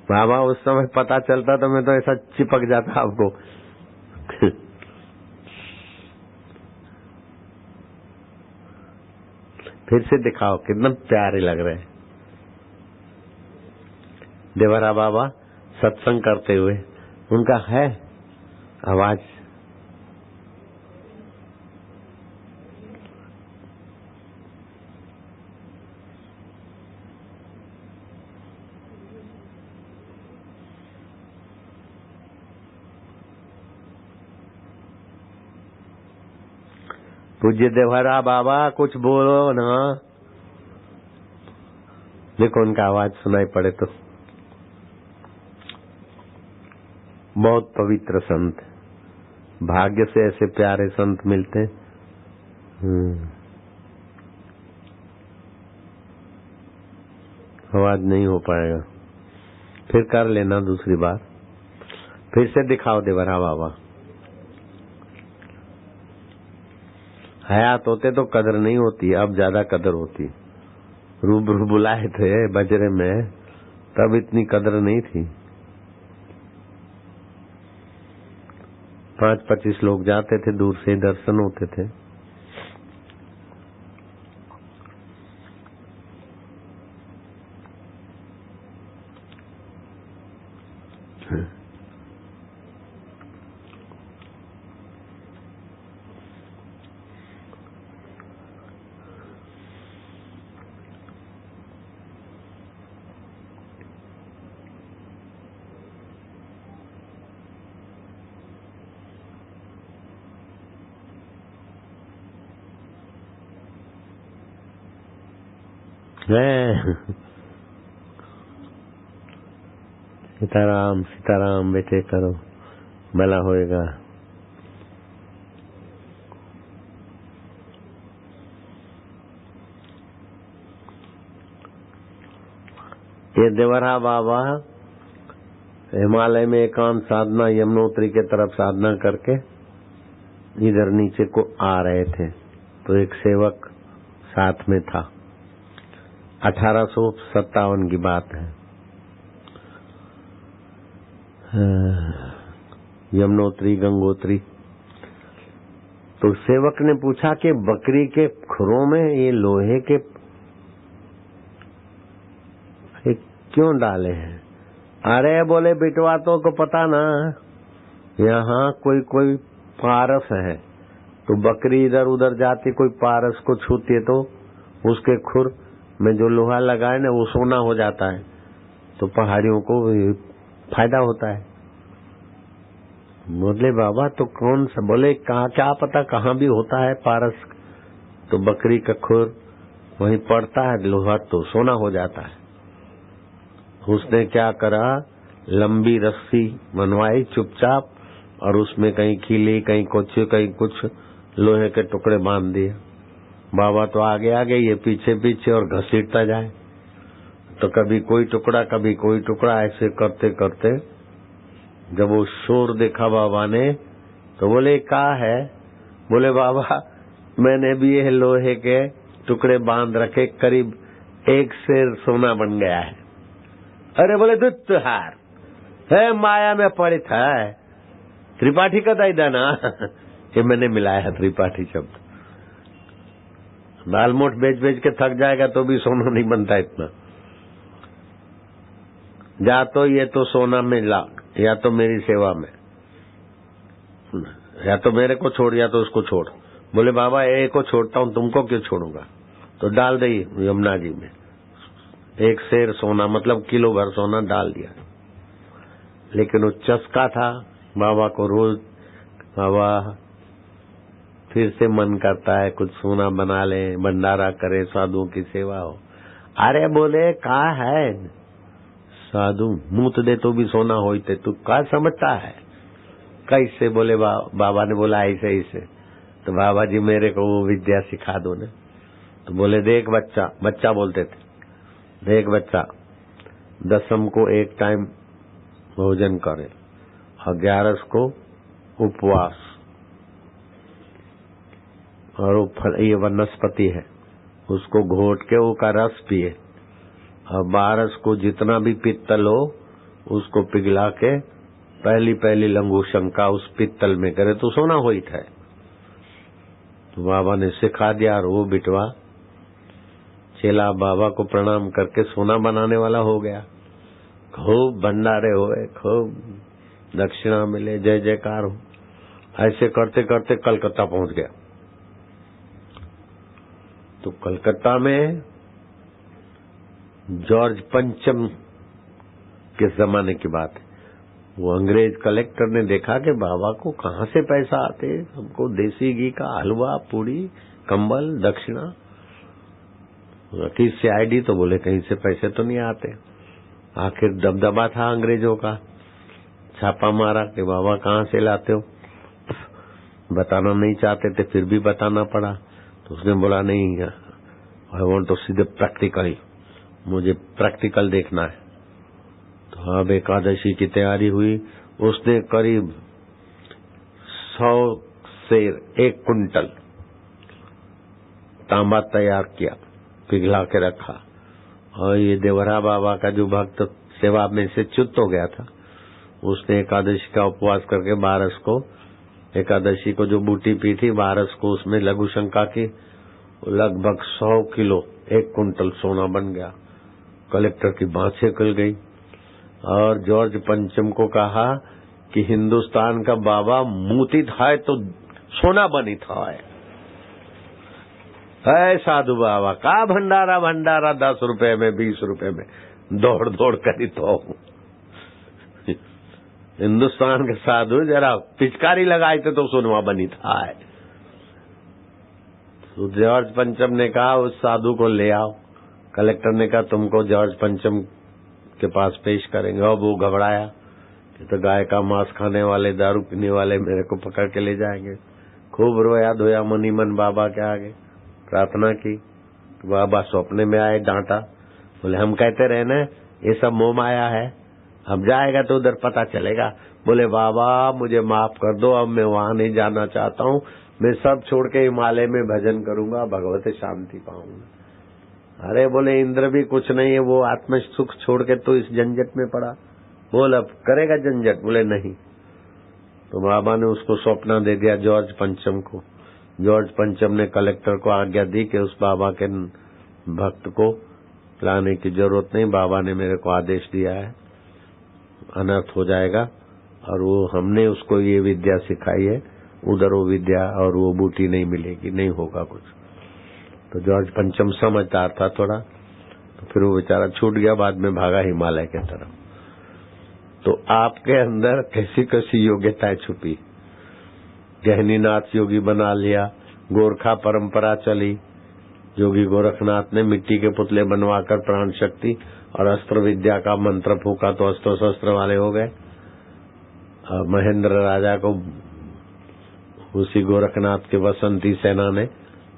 बाबा उस समय पता चलता तो मैं तो ऐसा चिपक जाता आपको। फिर से दिखाओ कितना प्यारे लग रहे हैं देवरा बाबा सत्संग करते हुए। उनका है आवाज, पूज्य देवरा बाबा कुछ बोलो ना। देखो उनका आवाज सुनाई पड़े तो। बहुत पवित्र संत, भाग्य से ऐसे प्यारे संत मिलते। आवाज नहीं हो पाएगा, फिर कर लेना दूसरी बार। फिर से दिखाओ देवरा बाबा। हयात होते तो कदर नहीं होती, अब ज्यादा कदर होती। रूबरू बुलाए थे बजरे में, तब इतनी कदर नहीं थी। 5-25 लोग जाते थे, दूर से दर्शन होते थे। सीताराम सीताराम बेटे करो, भला होएगा। ये देवरा बाबा हिमालय में एकांत साधना, यमुनोत्री के तरफ साधना करके इधर नीचे को आ रहे थे, तो एक सेवक साथ में था। 1857 की बात है। यमुनोत्री गंगोत्री। तो सेवक ने पूछा कि बकरी के खुरों में ये लोहे के क्यों डाले हैं? अरे बोले बिटवा तो को पता ना, यहाँ कोई कोई पारस है, तो बकरी इधर उधर जाती, कोई पारस को छूती है तो उसके खुर में जो लोहा लगा है ना वो सोना हो जाता है, तो पहाड़ियों को फायदा होता है। बोले बाबा तो कौन सा? बोले कहाँ, क्या पता कहाँ भी होता है पारस, तो बकरी का खुर वहीं पड़ता है, लोहा तो सोना हो जाता है। उसने क्या करा, लंबी रस्सी बनवाई चुपचाप, और उसमें कहीं खीली, कहीं कुछ लोहे के टुकड़े बांध दिए। बाबा तो आगे आगे, ये पीछे पीछे, और घसीटता जाए। तो कभी कोई टुकड़ा कभी कोई टुकड़ा, ऐसे करते करते जब वो शोर देखा बाबा ने, तो बोले क्या है? बोले बाबा मैंने भी ये लोहे के टुकड़े बांध रखे, करीब 1 सेर सोना बन गया है। अरे बोले दुत्तहार है, माया में पड़े था। त्रिपाठी का दाईदा ना। ये मैंने मिलाया है त्रिपाठी शब्द। दाल मोठ बेच बेच के थक जाएगा तो भी सोना नहीं बनता इतना। जा तो ये तो सोना में ला, या तो मेरी सेवा में, या तो मेरे को छोड़, या तो उसको छोड़। बोले बाबा एक को छोड़ता हूँ, तुमको क्यों छोड़ूंगा? तो डाल दी यमुना जी में 1 सेर सोना, मतलब किलो भर सोना डाल दिया। लेकिन वो चस्का था बाबा को, रोज बाबा फिर से मन करता है कुछ सोना बना ले, भंडारा करे, साधुओं की सेवा हो। अरे बोले कहा है साधु मूत दे तो भी सोना होते, तू क्या समझता है? कैसे? बोले बाबा ने बोला ऐसे ऐसे। तो बाबा जी मेरे को वो विद्या सिखा दो ने। तो बोले देख बच्चा बोलते थे, देख बच्चा, दसम को एक टाइम भोजन करे, 11 को उपवास, और ये वनस्पति है उसको घोट के वो का रस पिए, और 12 को जितना भी पित्तल हो उसको पिघला के पहली लंगू शंका उस पित्तल में करे तो सोना हो ही था। तो बाबा ने सिखा दिया और वो बिटवा चेला बाबा को प्रणाम करके सोना बनाने वाला हो गया। खूब भंडारे हुए, खूब दक्षिणा मिले, जय जयकार हो। ऐसे करते करते कलकत्ता पहुंच गया। तो कलकत्ता में जॉर्ज पंचम के जमाने की बात है, वो अंग्रेज कलेक्टर ने देखा कि बाबा को कहां से पैसा आते, हमको देसी घी का हलवा, पूड़ी, कंबल, दक्षिणा, किससे आईडी? तो बोले कहीं से पैसे तो नहीं आते। आखिर दबदबा था अंग्रेजों का, छापा मारा कि बाबा कहां से लाते हो। बताना नहीं चाहते थे, फिर भी बताना पड़ा। तो उसने बोला नहीं, I want to see the practical, मुझे प्रैक्टिकल देखना है। तो अब एकादशी की तैयारी हुई। उसने करीब 100 सेर 1 कुंटल तांबा तैयार किया, पिघला के रखा। और ये देवरा बाबा का जो भक्त सेवा में से च्युत हो गया था, उसने एकादशी का उपवास करके 12 को एकादशी को जो बूटी पी थी, 12 को उसमें लघु शंका की, लगभग 100 किलो 1 कुंटल सोना बन गया। कलेक्टर की बाँछें खुल गई और जॉर्ज पंचम को कहा कि हिंदुस्तान का बाबा मूती था तो सोना बनी था। है साधु बाबा का भंडारा 10 रुपए में, 20 रुपए में दौड़ दौड़ करी। तो हिंदुस्तान के साधु जरा पिचकारी लगाए थे तो सोनवा बनी था। तो जॉर्ज पंचम ने कहा उस साधु को ले आओ। कलेक्टर ने कहा तुमको जॉर्ज पंचम के पास पेश करेंगे। अब वो घबराया कि तो गाय का मांस खाने वाले, दारू पीने वाले मेरे को पकड़ के ले जाएंगे। खूब रोया धोया मनी मन बाबा के आगे, प्रार्थना की। बाबा सपने में आए, डांटा। बोले हम कहते रहे ना ये सब मोह माया है, अब जाएगा तो उधर पता चलेगा। बोले बाबा मुझे माफ कर दो, अब मैं वहां नहीं जाना चाहता हूँ, मैं सब छोड़ के हिमालय में भजन करूंगा, भगवत शांति पाऊंगा। अरे बोले इंद्र भी कुछ नहीं है, वो आत्म सुख छोड़ के तो इस झंझट में पड़ा। बोल अब करेगा झंझट? बोले नहीं। तो बाबा ने उसको सौंपना दे दिया जॉर्ज पंचम को। जॉर्ज पंचम ने कलेक्टर को आज्ञा दी कि उस बाबा के भक्त को लाने की जरूरत नहीं, बाबा ने मेरे को आदेश दिया है, अनर्थ हो जाएगा। और वो हमने उसको ये विद्या सिखाई है, उधर वो विद्या और वो बूटी नहीं मिलेगी, नहीं होगा कुछ। तो जॉर्ज पंचम समझदार था थोड़ा, तो फिर वो बेचारा छूट गया, बाद में भागा हिमालय के तरफ। तो आपके अंदर कैसी कैसी योग्यताएं छुपी। गहनीनाथ योगी बना लिया, गोरखा परंपरा चली, योगी गोरखनाथ ने मिट्टी के पुतले बनवाकर प्राण शक्ति और अस्त्र विद्या का मंत्र फूका तो अस्त्र शस्त्र वाले हो गए। महेंद्र राजा को उसी गोरखनाथ के वसंती सेना ने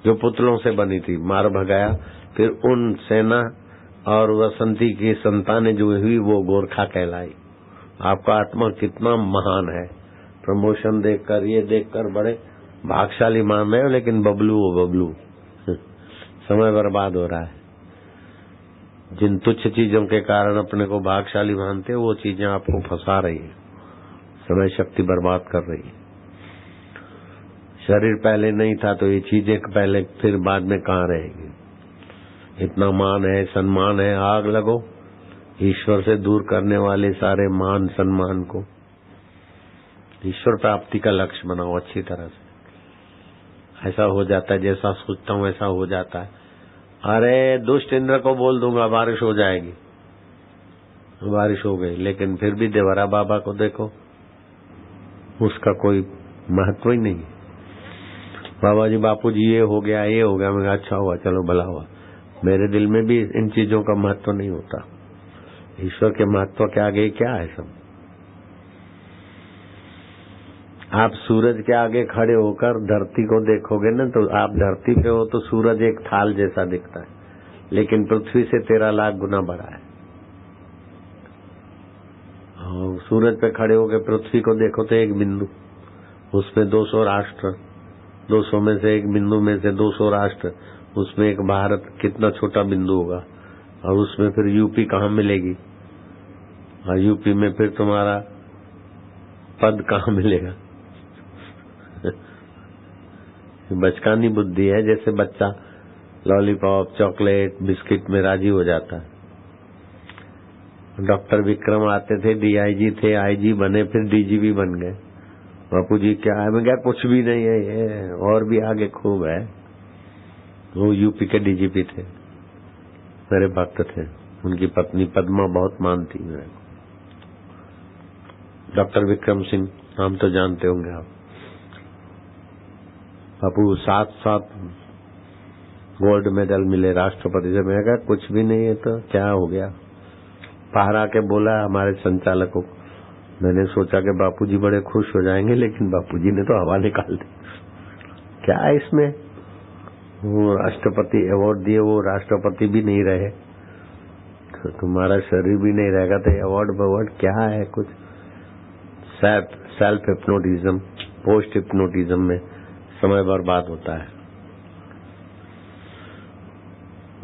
जो पुतलों से बनी थी मार भगाया। फिर उन सेना और वसंती की संतानें जो हुई वो गोरखा कहलाई। आपका आत्मा कितना महान है। प्रमोशन देखकर, ये देखकर बड़े भागशाली मान रहे हो, लेकिन बबलू हो बबलू। समय बर्बाद हो रहा है। जिन तुच्छ चीजों के कारण अपने को भागशाली मानते हो, वो चीजें आपको फंसा रही है, समय शक्ति बर्बाद कर रही है। शरीर पहले नहीं था तो ये चीजें पहले फिर बाद में कहाँ रहेगी। इतना मान है, सम्मान है, आग लगो ईश्वर से दूर करने वाले सारे मान सम्मान को। ईश्वर प्राप्ति का लक्ष्य बनाओ अच्छी तरह से। ऐसा हो जाता है, जैसा सोचता हूँ ऐसा हो जाता है। अरे दुष्ट इंद्र को बोल दूंगा बारिश हो जाएगी, बारिश हो गई। लेकिन फिर भी देवरा बाबा को देखो, उसका कोई महत्व ही नहीं। बाबा जी बापू जी ये हो गया ये हो गया। मैं अच्छा हुआ, चलो भला हुआ। मेरे दिल में भी इन चीजों का महत्व नहीं होता। ईश्वर के महत्व के आगे क्या है सब। आप सूरज के आगे खड़े होकर धरती को देखोगे ना, तो आप धरती पे हो तो सूरज एक थाल जैसा दिखता है, लेकिन पृथ्वी से 13 लाख गुना बड़ा है। और सूरज पे खड़े होकर पृथ्वी को देखो तो एक बिंदु, उसमें 200 राष्ट्र, 200 में से एक बिंदु में से 200 राष्ट्र, उसमें एक भारत, कितना छोटा बिंदु होगा। और उसमें फिर यूपी कहाँ मिलेगी, और यूपी में फिर तुम्हारा पद कहाँ मिलेगा। बचकानी बुद्धि है, जैसे बच्चा लॉलीपॉप चॉकलेट बिस्किट में राजी हो जाता है। डॉक्टर विक्रम आते थे, डीआईजी थे, आईजी बने, फिर डीजीपी बन गए। बापू जी क्या है? मैं क्या कुछ भी नहीं है, ये और भी आगे खूब है। वो यूपी के डीजीपी थे, मेरे भक्त थे। उनकी पत्नी पद्मा बहुत मानती मेरे को। डॉक्टर विक्रम सिंह, नाम तो जानते होंगे आप। बापू 7 गोल्ड मेडल मिले राष्ट्रपति से। मैं कहा कुछ भी नहीं है तो क्या हो गया। पहरा के बोला हमारे संचालक को। मैंने सोचा कि बापूजी बड़े खुश हो जाएंगे, लेकिन बापूजी ने तो हवा निकाल दी। क्या है इसमें, वो राष्ट्रपति अवार्ड दिए, वो राष्ट्रपति भी नहीं रहे तो तुम्हारा शरीर भी नहीं रहेगा तो अवार्ड बवार्ड क्या है। कुछ सेल्फ हिप्नोटिज्म, पोस्ट हिप्नोटिज्म में समय बर्बाद होता है।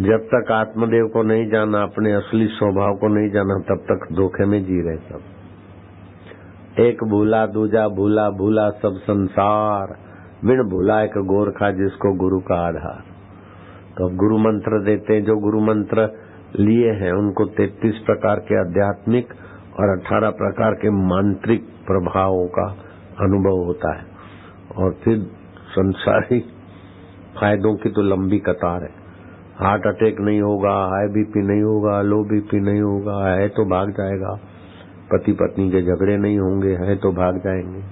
जब तक आत्मदेव को नहीं जाना, अपने असली स्वभाव को नहीं जाना, तब तक धोखे में जी रहे सब। एक भूला दूजा भूला, भूला सब संसार, बिन भूला एक गोरखा जिसको गुरु का आधार। तो अब गुरु मंत्र देते हैं। जो गुरु मंत्र लिए हैं उनको 33 प्रकार के आध्यात्मिक और 18 प्रकार के मांत्रिक प्रभावों का अनुभव होता है। और फिर संसारी फायदों की तो लंबी कतार है। हार्ट अटैक नहीं होगा, हाई बीपी नहीं होगा, लो बीपी नहीं होगा, है तो भाग जाएगा। पति पत्नी के झगड़े नहीं होंगे, है तो भाग जाएंगे।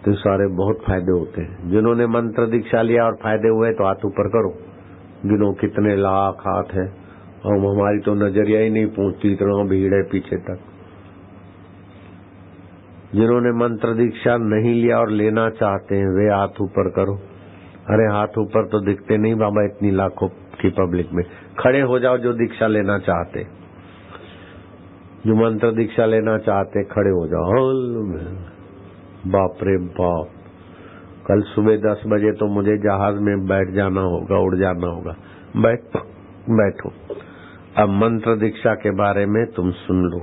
तो सारे बहुत फायदे होते हैं। जिन्होंने मंत्र दीक्षा लिया और फायदे हुए तो हाथ ऊपर करो, गिनो कितने लाख हाथ है। और हमारी तो नजरिया ही नहीं पहुंचती, इतना भीड़ है पीछे तक। जिन्होंने मंत्र दीक्षा नहीं लिया और लेना चाहते हैं वे हाथ ऊपर करो। अरे हाथ ऊपर तो दिखते नहीं बाबा, इतनी लाखों की पब्लिक में। खड़े हो जाओ जो दीक्षा लेना चाहते, जो मंत्र दीक्षा लेना चाहते, खड़े हो जाओ। बाप रे बाप, कल सुबह 10 बजे तो मुझे जहाज में बैठ जाना होगा, उड़ जाना होगा। बैठो। अब मंत्र दीक्षा के बारे में तुम सुन लो।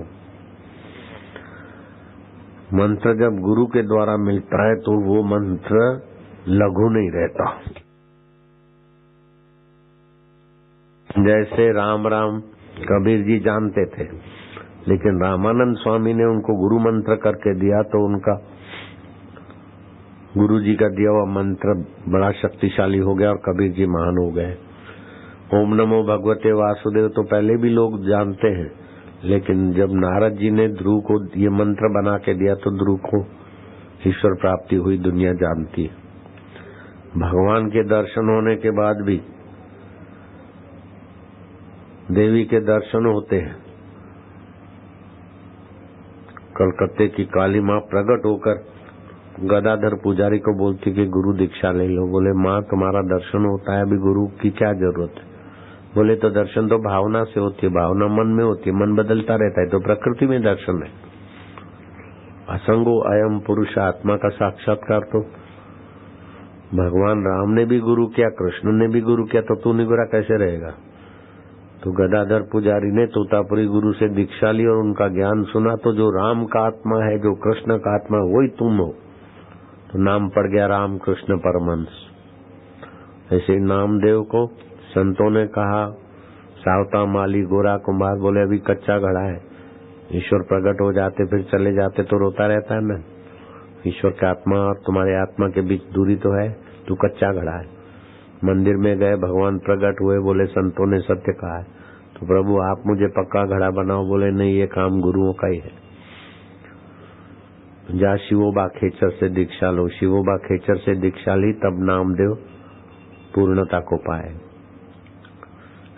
मंत्र जब गुरु के द्वारा मिलता है तो वो मंत्र लघु नहीं रहता। जैसे राम राम कबीर जी जानते थे, लेकिन रामानंद स्वामी ने उनको गुरु मंत्र करके दिया तो उनका गुरु जी का दिया हुआ मंत्र बड़ा शक्तिशाली हो गया और कबीर जी महान हो गए। ओम नमो भगवते वासुदेव तो पहले भी लोग जानते हैं, लेकिन जब नारद जी ने ध्रुव को ये मंत्र बना के दिया तो ध्रुव को ईश्वर प्राप्ति हुई, दुनिया जानती है। भगवान के दर्शन होने के बाद भी देवी के दर्शन होते हैं। कलकत्ते की काली माँ प्रकट होकर गदाधर पुजारी को बोलती कि गुरु दीक्षा ले लो। बोले माँ तुम्हारा दर्शन होता है, अभी गुरु की क्या जरूरत है। बोले तो दर्शन तो भावना से होती है, भावना मन में होती है, मन बदलता रहता है, तो प्रकृति में दर्शन है। असंगो अयम पुरुष, आत्मा का साक्षात्कार तो भगवान राम ने भी गुरु किया, कृष्ण ने भी गुरु किया, तो तू निगुरा कैसे रहेगा। तो गदाधर पुजारी ने तोतापुरी गुरु से दीक्षा ली और उनका ज्ञान सुना, तो जो राम का आत्मा है, जो कृष्ण का आत्मा, वही तुम हो। तो नाम पड़ गया राम कृष्ण परमहंस। ऐसे नामदेव को संतों ने कहा, सावता माली गोरा कुम्हार, बोले अभी कच्चा घड़ा है, ईश्वर प्रकट हो जाते फिर चले जाते तो रोता रहता है ना। ईश्वर के आत्मा और तुम्हारे आत्मा के बीच दूरी तो है, तू कच्चा घड़ा है। मंदिर में गए, भगवान प्रकट हुए, बोले संतों ने सत्य कहा है, तो प्रभु आप मुझे पक्का घड़ा बनाओ। बोले नहीं, ये काम गुरुओं का ही है। जा शिवोबा खेचर से दीक्षा लो, शिवोबा खेचर से दीक्षा ली तब नामदेव पूर्णता को पाए।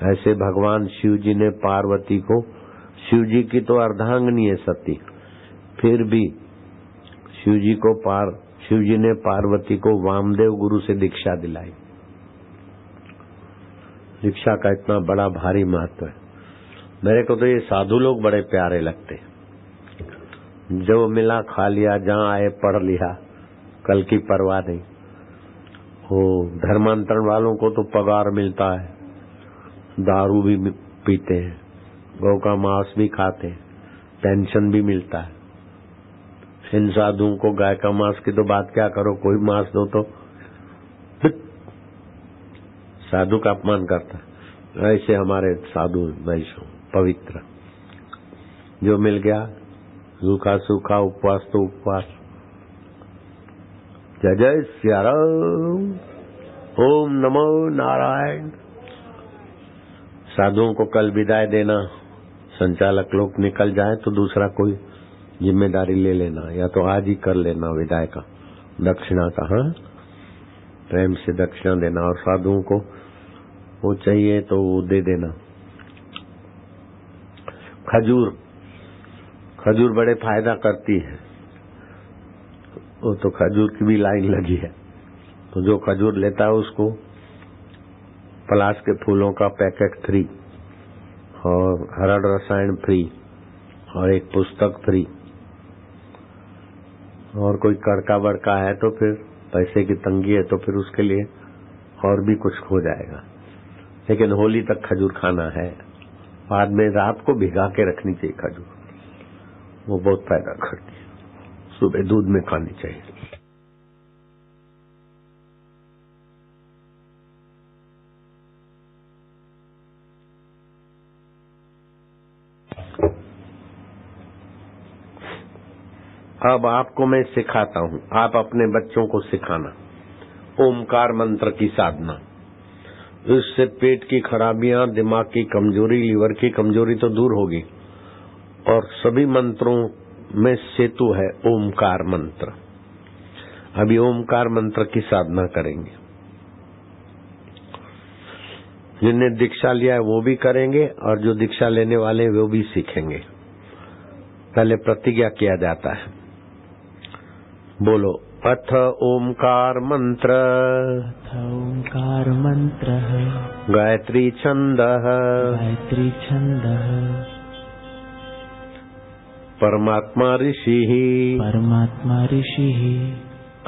ऐसे भगवान शिव जी ने पार्वती को, शिव जी की तो अर्धांगिनी है सती, फिर भी शिव जी ने पार्वती को वामदेव गुरु से दीक्षा दिलाई। दीक्षा का इतना बड़ा भारी महत्व है। मेरे को तो ये साधु लोग बड़े प्यारे लगते, जो मिला खा लिया, जहां आए पढ़ लिया, कल की परवाह नहीं। वो धर्मांतरण वालों को तो पगार मिलता है, दारू भी पीते हैं, गौ का मांस भी खाते हैं, पेंशन भी मिलता है। इन साधुओं को गाय का मांस की तो बात क्या करो, कोई मांस दो तो साधु का अपमान करता है। ऐसे हमारे साधु वैष्णव पवित्र, जो मिल गया सूखा सूखा, उपवास तो उपवास। जय जय सिया राम, ओम नमो नारायण। साधुओं को कल विदाई देना, संचालक लोग निकल जाए तो दूसरा कोई जिम्मेदारी ले लेना, या तो आज ही कर लेना विदाई का, दक्षिणा का। हाँ, प्रेम से दक्षिणा देना, और साधुओं को वो चाहिए तो वो दे देना। खजूर बड़े फायदा करती है, वो तो खजूर की भी लाइन लगी है। तो जो खजूर लेता है उसको पलाश के फूलों का पैकेट फ्री, और हरड़ रसायन फ्री, और एक पुस्तक फ्री। और कोई कड़का बड़का है तो फिर पैसे की तंगी है तो फिर उसके लिए और भी कुछ हो जाएगा। लेकिन होली तक खजूर खाना है, बाद में रात को भिगा के रखनी चाहिए खजूर, वो बहुत फायदा करती है। सुबह दूध में खानी चाहिए। अब आपको मैं सिखाता हूं, आप अपने बच्चों को सिखाना ओमकार मंत्र की साधना। इससे पेट की खराबियां, दिमाग की कमजोरी, लीवर की कमजोरी तो दूर होगी, और सभी मंत्रों में सेतु है ओमकार मंत्र। अभी ओमकार मंत्र की साधना करेंगे। जिनने दीक्षा लिया है वो भी करेंगे, और जो दीक्षा लेने वाले वो भी सीखेंगे। पहले प्रतिज्ञा किया जाता है, बोलो अथ ओमकार मंत्र, अथ ओंकार मंत्र, गायत्री छंदः, गायत्री छंदः, परमात्मा ऋषिः, परमात्मा ऋषिः,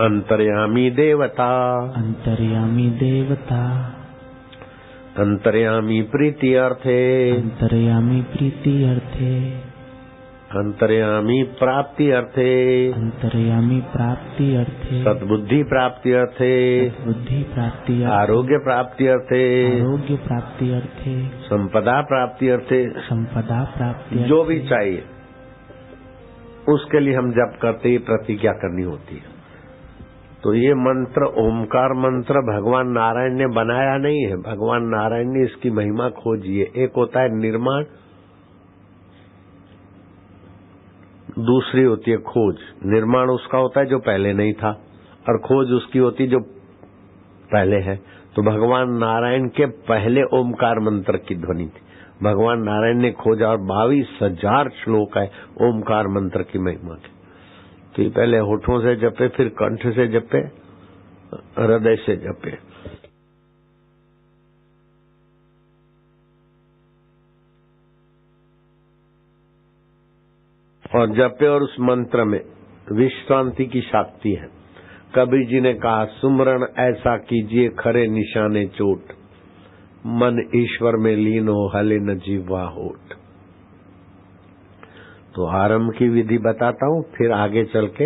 अंतर्यामी देवता, अंतर्यामी देवता, अंतर्यामी प्रीति अर्थे, अंतर्यामी प्रीति अर्थे, अंतर्यामी प्राप्ति अर्थे, अंतर्यामी प्राप्ति अर्थे, सद्बुद्धि प्राप्ति अर्थे, बुद्धि प्राप्ति अर्थे, आरोग्य प्राप्ति अर्थे, आरोग्य प्राप्ति अर्थे, संपदा प्राप्ति अर्थे। संपदा प्राप्ति अर्थे। जो भी चाहिए उसके लिए हम जप करते ही प्रतिज्ञा करनी होती है। तो ये मंत्र, ओमकार मंत्र, भगवान नारायण ने बनाया नहीं है, भगवान नारायण ने इसकी महिमा खोजी है। एक होता है निर्माण, दूसरी होती है खोज। निर्माण उसका होता है जो पहले नहीं था, और खोज उसकी होती जो पहले है। तो भगवान नारायण के पहले ओमकार मंत्र की ध्वनि थी, भगवान नारायण ने खोजा, और 22,000 श्लोक है ओमकार मंत्र की महिमा के। तो ये पहले होठों से जपे, फिर कंठ से जपे, हृदय से जपे। और जपे, और उस मंत्र में विश्रांति की शक्ति है। कबीर जी ने कहा, सुमरण ऐसा कीजिए खरे निशाने चोट, मन ईश्वर में लीन हो हले न जीवा होठ। तो आरंभ की विधि बताता हूँ, फिर आगे चल के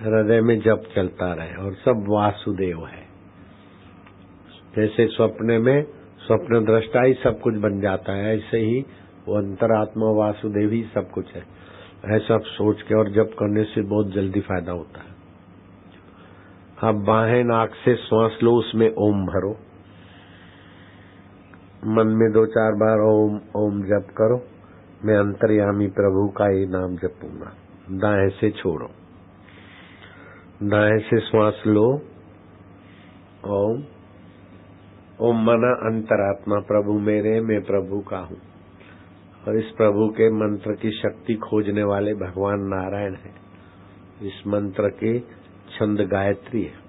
हृदय में जप चलता रहे, और सब वासुदेव है। जैसे स्वप्न में स्वप्न दृष्टा ही सब कुछ बन जाता है, ऐसे ही वो अंतरात्मा वासुदेव ही सब कुछ है। ऐसा सोच के और जप करने से बहुत जल्दी फायदा होता है। अब बाहें नाक से श्वास लो, उसमें ओम भरो, मन में 2-4 बार ओम ओम जप करो। मैं अंतर्यामी प्रभु का ये नाम जपूंगा। दाएं से छोड़ो। दाएं से श्वास लो। ओम। ओम मना अंतरात्मा प्रभु मेरे, मैं प्रभु का हूं। और इस प्रभु के मंत्र की शक्ति खोजने वाले भगवान नारायण है। इस मंत्र के छंद गायत्री है।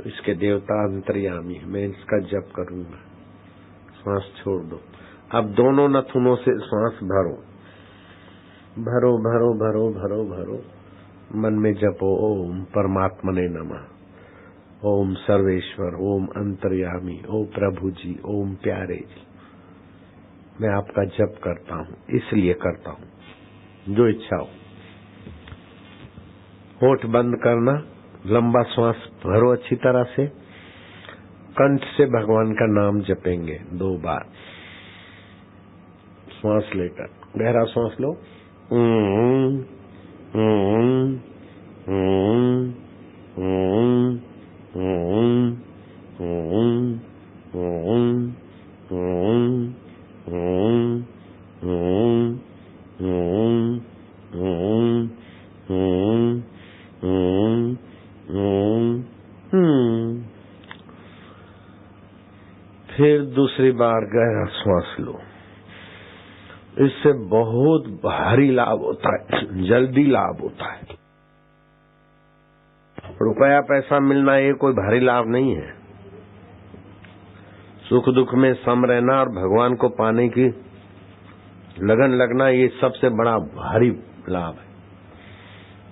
इसके देवता अंतर्यामी है। मैं इसका जप करूंगा। श्वास छोड़ दो। अब दोनों नथुनों से श्वास भरो, भरो भरो भरो भरो भरो। मन में जपो ओम परमात्मने नमः, ओम सर्वेश्वर, ओम अंतर्यामी, ओम प्रभु जी, ओम प्यारे जी। मैं आपका जप करता हूं, इसलिए करता हूं, जो इच्छा हो। होठ बंद करना, लंबा श्वास भरो अच्छी तरह से। कंठ से भगवान का नाम जपेंगे 2 बार। श्वास लेकर गहरा श्वास लो। फिर दूसरी बार गहरा श्वास लो। इससे बहुत भारी लाभ होता है, जल्दी लाभ होता है। रुपया पैसा मिलना ये कोई भारी लाभ नहीं है। सुख दुख में सम रहना और भगवान को पाने की लगन लगना, ये सबसे बड़ा भारी लाभ है।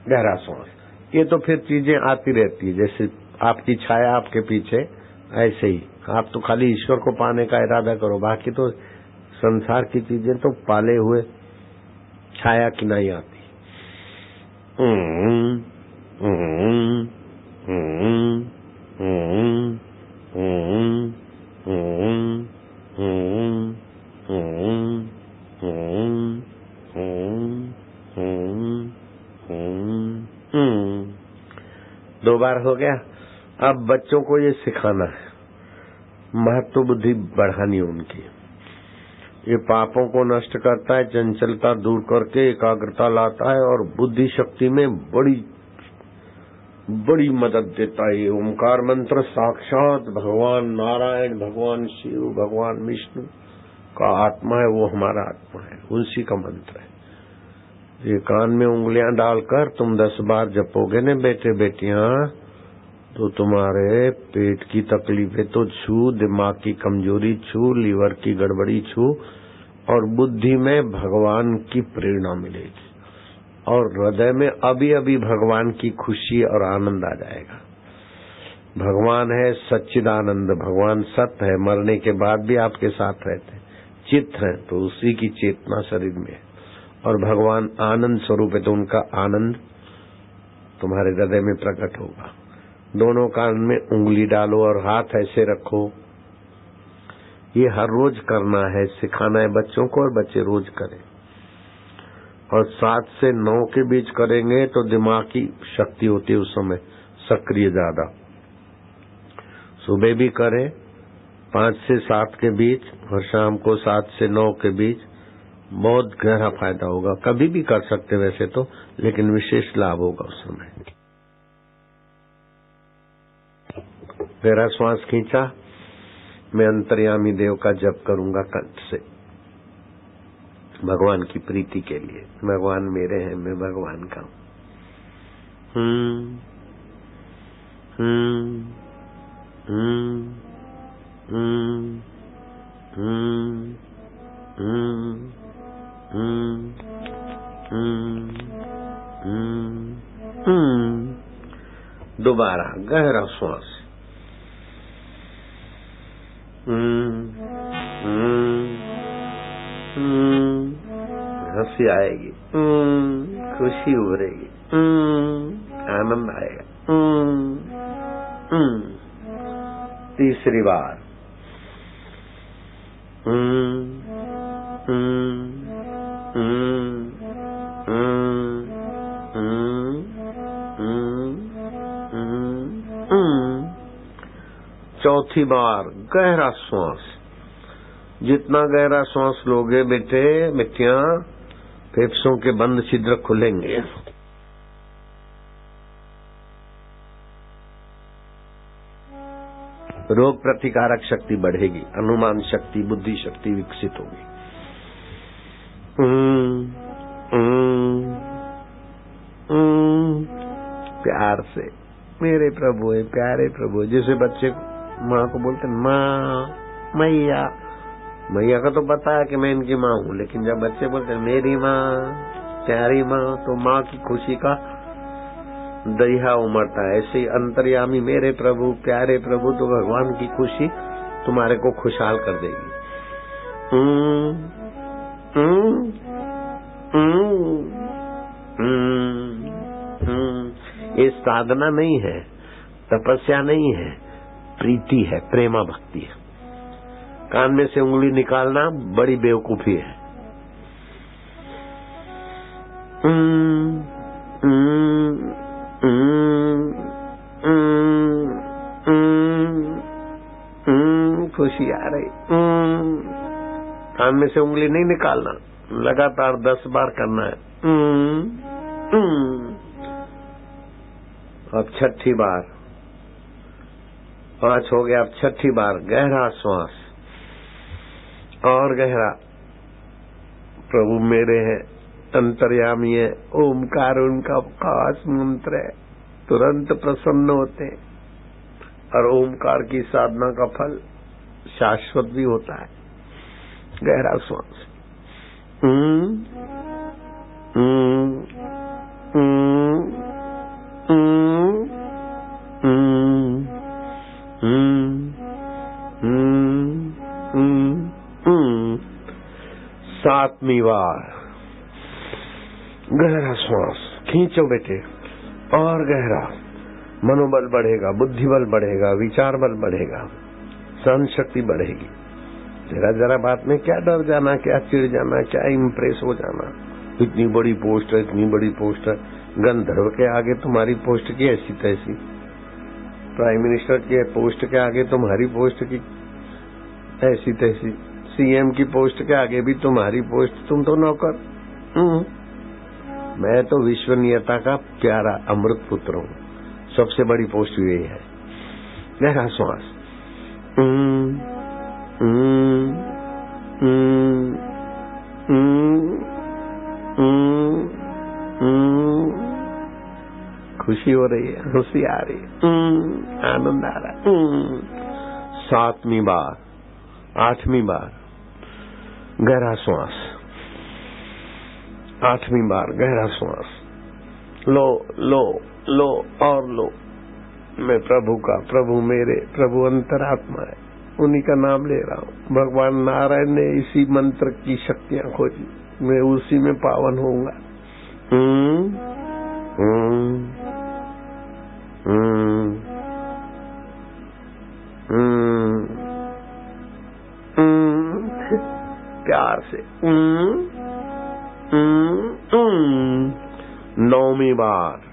गहरा श्वास। ये तो फिर चीजें आती रहती है, जैसे आपकी छाया आपके पीछे, ऐसे ही आप तो खाली ईश्वर को पाने का इरादा करो। बाकी तो संसार की चीजें तो पाले हुए छाया की नहीं आती। दो बार हो गया। अब बच्चों को ये सिखाना है, महत्व बुद्धि बढ़ानी उनकी। ये पापों को नष्ट करता है, चंचलता दूर करके एकाग्रता लाता है और बुद्धि शक्ति में बड़ी मदद देता है। ये ओमकार मंत्र साक्षात भगवान नारायण, भगवान शिव, भगवान विष्णु का आत्मा है, वो हमारा आत्मा है, उसी का मंत्र है। ये कान में उंगलियां डालकर तुम 10 बार जपोगे न बेटे बेटियां, तो तुम्हारे पेट की तकलीफें तो छू, दिमाग की कमजोरी छू, लीवर की गड़बड़ी छू, और बुद्धि में भगवान की प्रेरणा मिलेगी और हृदय में अभी अभी भगवान की खुशी और आनंद आ जाएगा। भगवान है सच्चिदानंद, भगवान सत्य है, मरने के बाद भी आपके साथ रहते, चित्त है तो उसी की चेतना शरीर में है, और भगवान आनंद स्वरूप है तो उनका आनंद तुम्हारे हृदय में प्रकट होगा। दोनों कान में उंगली डालो और हाथ ऐसे रखो। ये हर रोज करना है, सिखाना है बच्चों को, और बच्चे रोज करें। और 7 से 9 के बीच करेंगे तो दिमाग की शक्ति होती है उस समय सक्रिय ज्यादा। सुबह भी करें 5 से 7 के बीच, और शाम को 7 से 9 के बीच। बहुत गहरा फायदा होगा। कभी भी कर सकते वैसे तो, लेकिन विशेष लाभ होगा उस समय। गहरा श्वास खींचा। मैं अंतर्यामी देव का जप करूंगा कंठ से, भगवान की प्रीति के लिए। भगवान मेरे हैं, मैं भगवान का हूँ। दोबारा गहरा श्वास। हंसी आएगी, खुशी उभरेगी, आनंद आएगा। तीसरी बार। चौथी बार गहरा श्वास। जितना गहरा श्वास लोगे बेटे बेटियां, फेफड़ों के बंद छिद्र खुलेंगे। रोग प्रतिकारक शक्ति बढ़ेगी, अनुमान शक्ति, बुद्धि शक्ति विकसित होगी। प्यार से मेरे प्रभु है, प्यारे प्रभु है। जैसे बच्चे माँ को बोलते माँ, मैया, मैया का तो पता है कि मैं इनकी माँ हूँ, लेकिन जब बच्चे बोलते हैं मेरी माँ, प्यारी माँ, तो माँ की खुशी का दरिया उमड़ता है। ऐसे ही अंतर्यामी मेरे प्रभु, प्यारे प्रभु, तो भगवान की खुशी तुम्हारे को खुशहाल कर देगी। ये साधना नहीं है, तपस्या नहीं है, प्रीति है, प्रेमा भक्ति है। कान में से उंगली निकालना बड़ी बेवकूफी है। खुशी आ रही, कान में से उंगली नहीं निकालना, लगातार 10 बार करना है। अब 6ठी बार, 5 हो गया, अब 6ठी बार गहरा श्वास और गहरा। प्रभु मेरे हैं, अंतर्यामी है, ओमकार उनका खास मंत्र है, तुरंत प्रसन्न होते हैं। और ओमकार की साधना का फल शाश्वत भी होता है। गहरा श्वास, सातवीं बार गहरा श्वास खींचो बेटे, और गहरा। मनोबल बढ़ेगा, बुद्धिबल बढ़ेगा, विचार बल बढ़ेगा, सहन शक्ति बढ़ेगी। जरा जरा बात में क्या डर जाना, क्या चिढ़ जाना, क्या इम्प्रेस हो जाना। इतनी बड़ी पोस्ट है, इतनी बड़ी पोस्ट है। गंधर्व के आगे तुम्हारी पोस्ट की ऐसी तैसी, प्राइम मिनिस्टर की पोस्ट के आगे तुम्हारी पोस्ट की ऐसी तैसी, सीएम की पोस्ट के आगे भी तुम्हारी पोस्ट, तुम तो नौकर। मैं तो विश्वनीयता का प्यारा अमृत पुत्र हूँ, सबसे बड़ी पोस्ट यही है। गहरा श्वास, खुशी हो रही है, हंसी आ रही है, आनंद आ रहा है। 7वीं बार, 8वीं बार गहरा श्वास, 8वीं बार गहरा श्वास, लो लो लो और लो। मैं प्रभु का, प्रभु मेरे, प्रभु अंतरात्मा है, उन्हीं का नाम ले रहा हूँ। भगवान नारायण ने इसी मंत्र की शक्तियां खोजी, मैं उसी में पावन होऊंगा। प्यार से 9वीं बार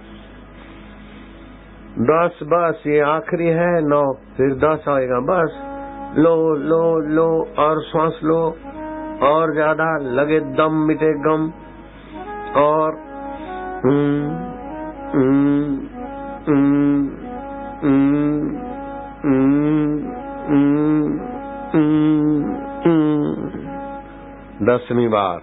10, बस ये आखिरी है। 9, फिर 10 आएगा। बस लो लो लो और श्वास लो, और ज्यादा लगे दम मिटे गम। और 10वीं बार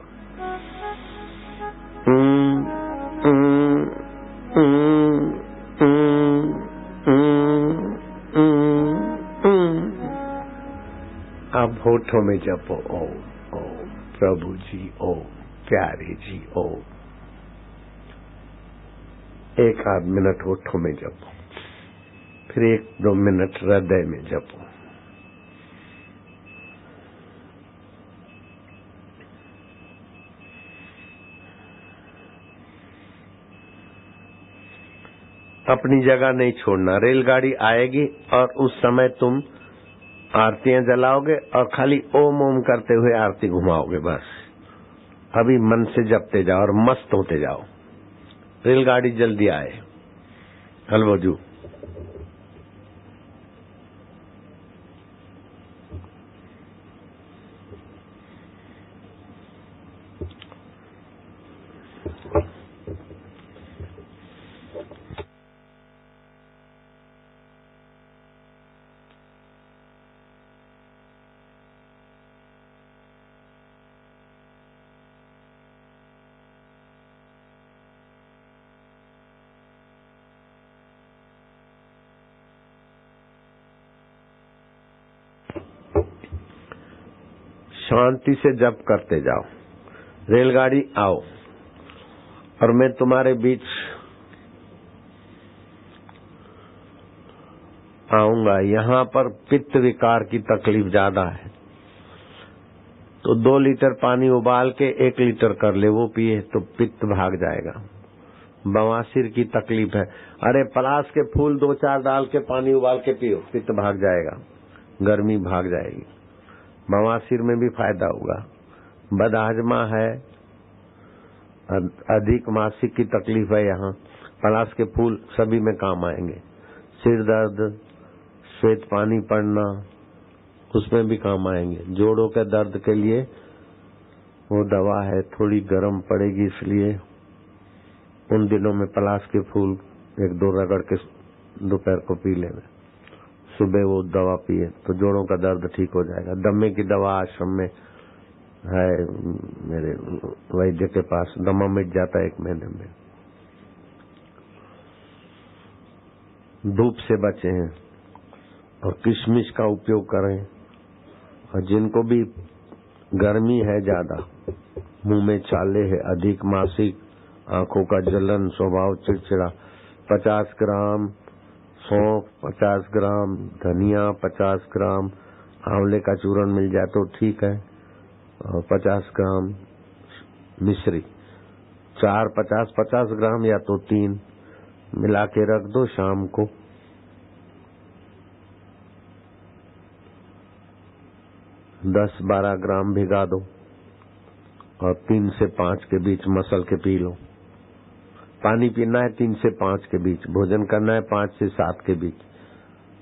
अब होठों में जपो ओम ओम, प्रभु जी ओम, प्यारे जी ओम। 1-8 मिनट होठों में जपो, फिर 1-2 मिनट हृदय में जपो। अपनी जगह नहीं छोड़ना। रेलगाड़ी आएगी और उस समय तुम आरतियां जलाओगे और खाली ओम ओम करते हुए आरती घुमाओगे। बस अभी मन से जपते जाओ और मस्त होते जाओ। रेलगाड़ी जल्दी आए। हलवोजू शांति से जप करते जाओ। रेलगाड़ी आओ और मैं तुम्हारे बीच आऊंगा। यहाँ पर पित्त विकार की तकलीफ ज्यादा है, तो 2 लीटर पानी उबाल के 1 लीटर कर ले, वो पिए तो पित्त भाग जाएगा। बवासीर की तकलीफ है, अरे पलाश के फूल 2-4 डाल के पानी उबाल के पियो, पित्त भाग जाएगा, गर्मी भाग जाएगी, बवासीर में भी फायदा होगा। बदहजमा है, अधिक मासिक की तकलीफ है, यहाँ पलाश के फूल सभी में काम आएंगे। सिर दर्द, श्वेत पानी पड़ना, उसमें भी काम आएंगे। जोड़ों के दर्द के लिए वो दवा है, थोड़ी गर्म पड़ेगी, इसलिए उन दिनों में पलाश के फूल 1-2 रगड़ के दोपहर को पी लेंगे, सुबह वो दवा पिए तो जोड़ों का दर्द ठीक हो जाएगा। दमे की दवा आश्रम में है, मेरे वैद्य के पास, दमा मिट जाता है 1 महीने में। धूप से बचे हैं और किशमिश का उपयोग करें। और जिनको भी गर्मी है ज्यादा, मुंह में छाले है, अधिक मासिक, आंखों का जलन, स्वभाव चिड़चिड़ा, 50 ग्राम सौंफ, 50 ग्राम धनिया, 50 ग्राम आंवले का चूर्ण मिल जाए तो ठीक है, और 50 ग्राम मिश्री, 4-50 ग्राम या तो 3 मिला के रख दो। शाम को 10-12 ग्राम भिगा दो और 3 से 5 के बीच मसल के पी लो। पानी पीना है 3 से 5 के बीच, भोजन करना है 5 से 7 के बीच,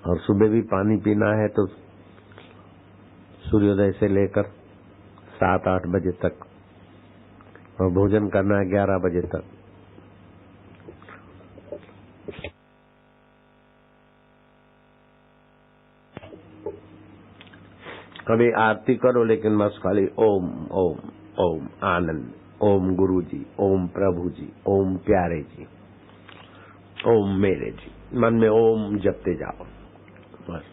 और सुबह भी पानी पीना है तो सूर्योदय से लेकर 7-8 बजे तक, और भोजन करना है 11 बजे तक। कभी आरती करो, लेकिन बस खाली ओम ओम ओम आनंद, ओम गुरु जी, ओम प्रभु जी, ओम प्यारे जी, ओम मेरे जी, मन में ओम जपते जाओ बस।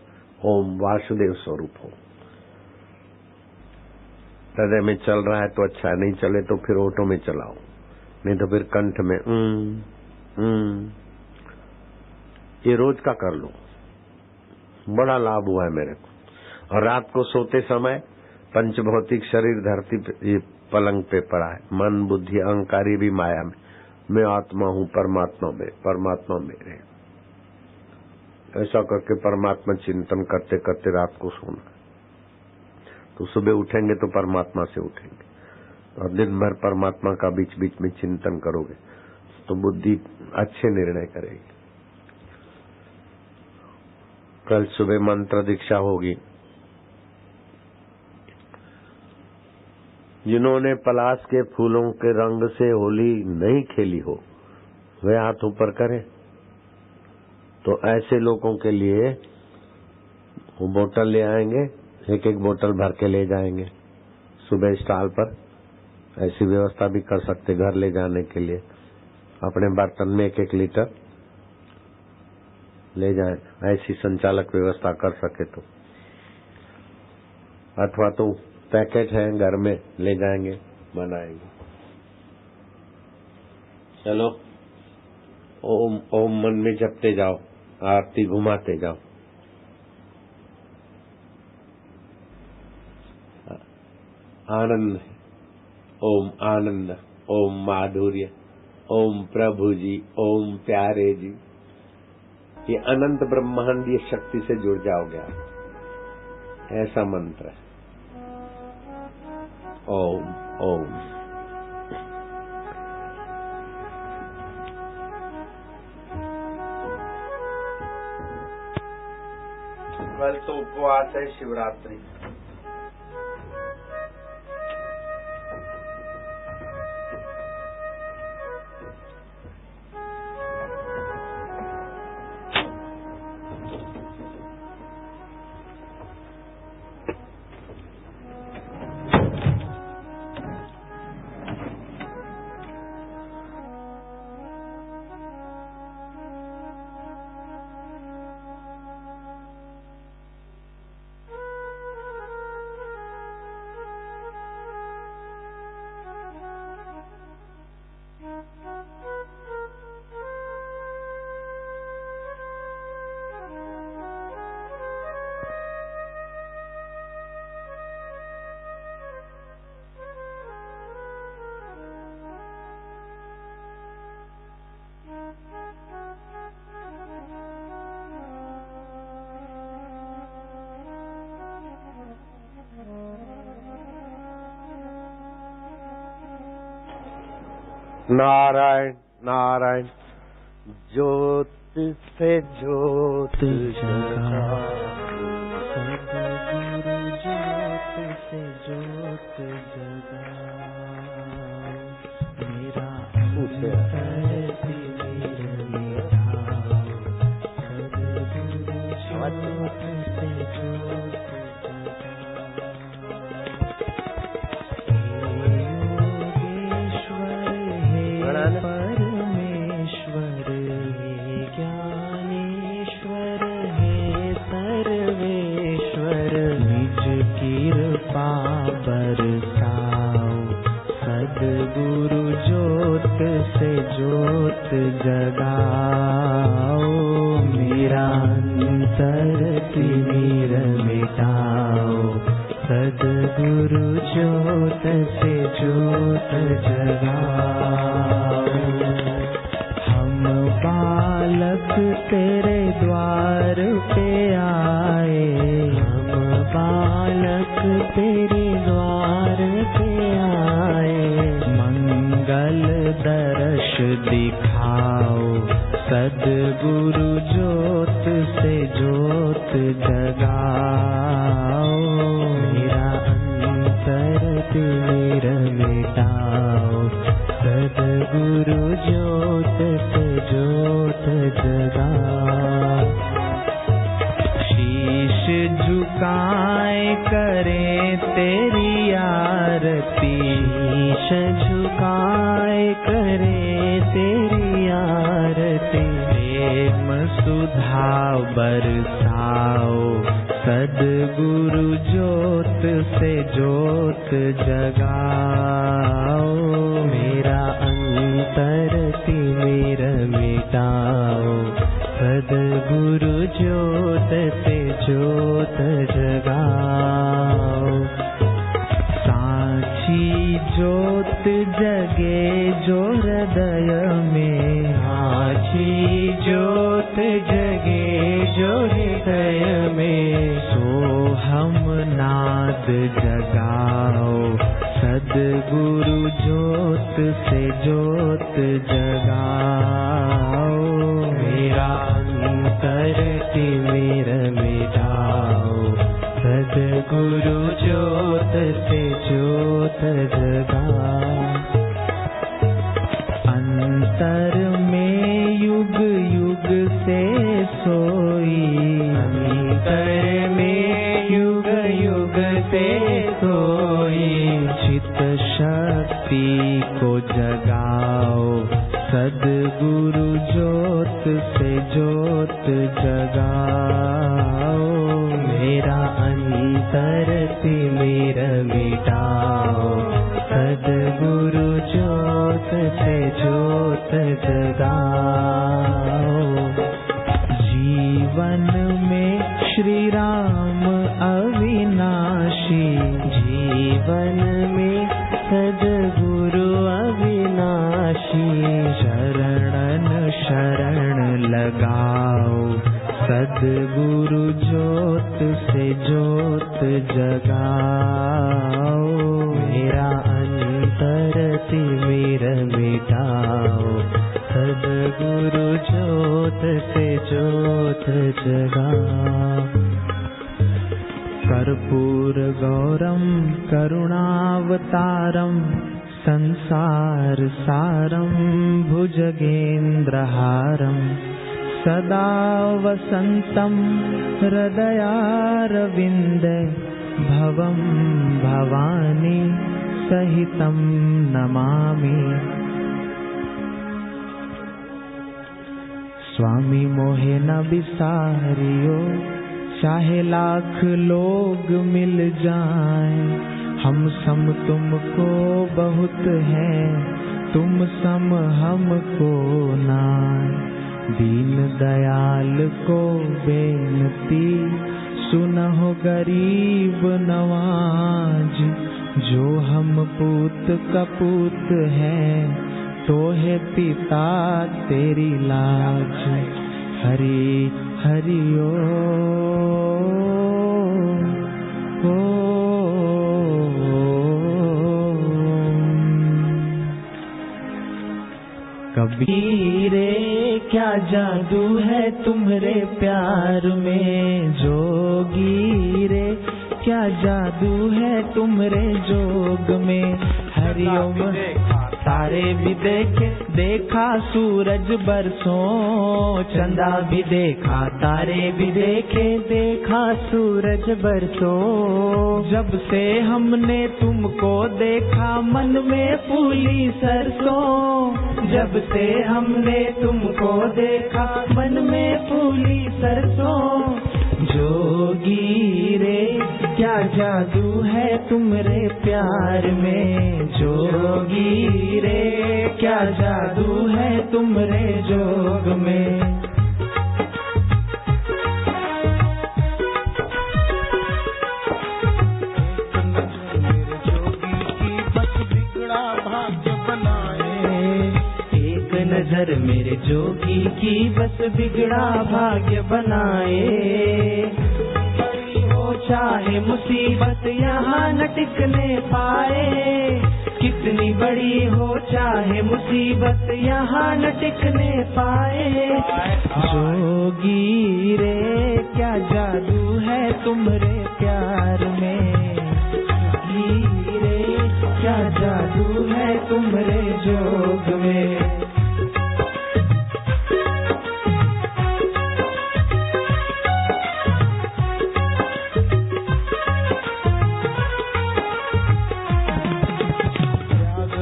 ओम वासुदेव स्वरूप हो। हृदय में चल रहा है तो अच्छा, नहीं चले तो फिर ओठों में चलाओ, नहीं तो फिर कंठ में ये रोज का कर लो, बड़ा लाभ हुआ है मेरे को। और रात को सोते समय पंचभौतिक शरीर धरती पे, पलंग पे पड़ा है, मन बुद्धि अहंकारी भी माया में, मैं आत्मा हूँ परमात्मा में, परमात्मा मेरे, ऐसा करके परमात्मा चिंतन करते करते रात को सोना। तो सुबह उठेंगे तो परमात्मा से उठेंगे, और दिन भर परमात्मा का बीच बीच में चिंतन करोगे तो बुद्धि अच्छे निर्णय करेगी। कल सुबह मंत्र दीक्षा होगी। जिन्होंने पलाश के फूलों के रंग से होली नहीं खेली हो, वे हाथ ऊपर करें। तो ऐसे लोगों के लिए वो बोतल ले आएंगे, 1-1 बोतल भर के ले जाएंगे सुबह स्टॉल पर। ऐसी व्यवस्था भी कर सकते घर ले जाने के लिए, अपने बर्तन में 1-1 लीटर ले जाएं, ऐसी संचालक व्यवस्था कर सके तो। अथवा तो पैकेट है घर में, ले जाएंगे, बनाएंगे। चलो ओम ओम मन में जपते जाओ, आरती घुमाते जाओ। आनंद, ओम आनंद, ओम माधुर्य, ओम प्रभु जी, ओम प्यारे जी, ये अनंत ब्रह्मांडीय शक्ति से जुड़ जाओगे आप। ऐसा मंत्र है ओम ओम। कल तो उपवास है, शिवरात्रि। नारायण नारायण। ज्योत से ज्योत जगा, सद्गुरु ज्योत से ज्योत जगा, मेरा अंतर तिमिर मिटाओ, सद्गुरु ज्योत से ज्योत जगा। हे परमेश्वर, हे ज्ञानेश्वर, हे सर्वेश्वर, निज कृपा बरसाओ, सद्गुरु ज्योत से ज्योत जगाओ, मेरा अंतर तिमिर मिटाओ, सद्गुरु ज्योत से ज्योत जगाओ। हम बालक तेरे द्वार पे आए, हम बालक तेरे द्वार पे आए, मंगल दर्श दिखाओ, सद्गुरु ज्योत से ज्योत जगाओ, मेरा अंतर तिमिर मिटाओ, सद्गुरु ज्योत से ज्योत जगाओ। शीश झुकाए करें तेरी आरती, शीश झुकाए करें तेरी आरती, प्रेम सुधा बरसाओ, सद्गुरु ज्योत से ज्योत जगाओ, मेरा अंतर तिमिर मिटाओ, सद्गुरु ज्योत से ज्योत जगाओ। साक्षी ज्योत जगे जो हृदय में, साक्षी ज्योत जगे जो हृदय में, सोहम नाद जगाओ, सद्गुरु ज्योत से ज्योत जगाओ, मेरा अंतर तिमिर मिटाओ, सद्गुरु ज्योत से ज्योत जगाओ। अंतर में युग युग से सोई, अंतर में युग युग से सोई, चित शक्ति को जगाओ, सद्गुरु ज्योत से ज्योत जगाओ, मेरा अंतर तिमिर मिटाओ, सद्गुरु ज्योत से ज्योत जगाओ। जीवन में श्री राम अविनाशी, जीवन में सद्गुरु अविनाशी, शरणन शरण लगाओ, सद्गुरु ज्योत से ज्योत जगाओ, मेरा अंतर तिमिर मिटाओ, सद्गुरु ज्योत से ज्योत जगाओ। कर्पूर गौरम करुणावतारम, संसार सारम भुजगेन्द्रहारम, सदा वसन्तं हृदयारविन्दे, भवं भवानी सहितं नमामि। स्वामी मोहे न बिसारियो, चाहे लाख लोग मिल जाएं, हम सम तुमको बहुत है, तुम सम हमको नाय। दीन दयाल को बेनती, सुनहो गरीब नवाज, जो हम पूत कपूत हैं, तो है पिता तेरी लाज। हरि हरि ओ कबीरे क्या जादू है तुम्हारे प्यार में, जोगी रे क्या जादू है तुम्हारे जोग में। हरिओम तारे भी देखे, देखा सूरज बरसों, चंदा भी देखा तारे भी देखे, देखा सूरज बरसों। जब से हमने तुमको देखा मन में फूली सरसों, जब से हमने तुमको देखा मन में फूली सरसों। जोगी रे क्या जादू है तुम्हारे प्यार में, जोगी रे क्या जादू है तुम्हारे जोग में। नजर मेरे जोगी की बस बिगड़ा भाग्य बनाए, हो चाहे मुसीबत यहाँ न टिकने पाए, कितनी बड़ी हो चाहे मुसीबत यहाँ न टिकने पाए। जोगी रे क्या जादू है तुम्हारे प्यार में, जोगी रे क्या जादू है तुम्हारे जोग में।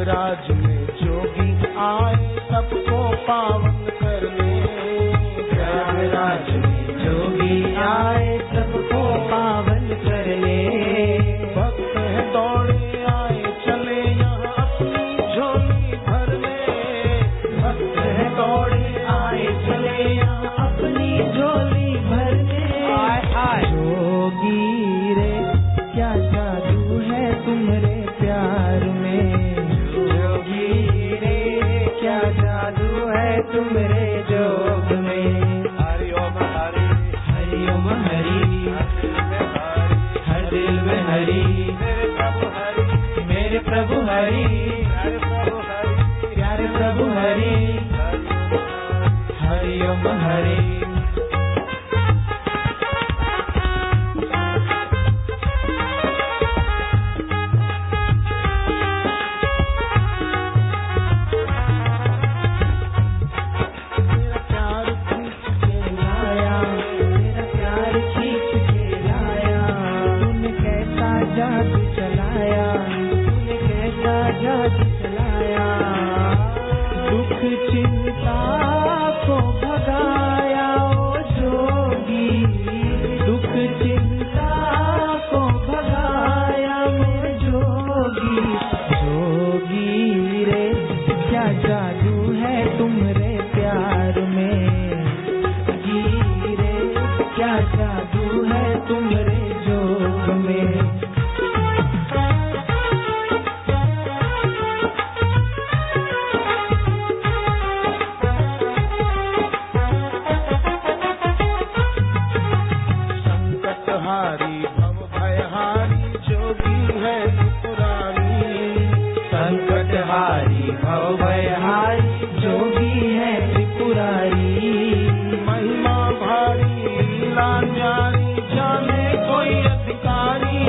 राज में जोगी आए सबको पावन करने, प्रयागराज में जोगी आए सबको पावन करने। भक्त है दौड़े आए चले यहाँ अपनी झोली भरने, भक्त है दौड़े आए चले यहाँ अपनी झोली भरने। जोगी रे क्या जादू है तुम्हारे प्यार में, क्या जादू है तुम्हारे जोग में। हरिओम हरि हरिओम हरि हर दिल में हरि, मेरे प्रभु हरि, प्यारे प्रभु हरि। हरिओम हरि चिंता को भगाया ओ जोगी, दुख चिंता को भगाया मेरे जोगी। जोगी रे क्या जादू है तुम्हारे प्यार में, जोगी रे क्या जादू है तुम्हारे जोग में। हारी भव भयहारी जोगी है त्रिपुरारी, संकटहारी भव भयहारी जोगी है त्रिपुरारी। महिमा भारी लीला न्यारी जाने कोई अधिकारी,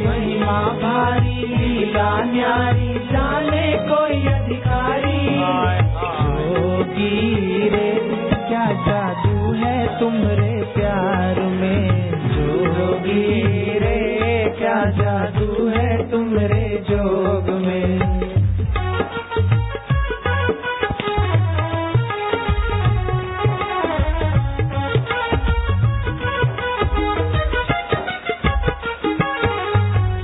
महिमा भारी लीला न्यारी जाने कोई अधिकारी। जोगी रे क्या जादू है तुम्हारे प्यार में, जोगी रे क्या जादू है तुम्हारे जोग में।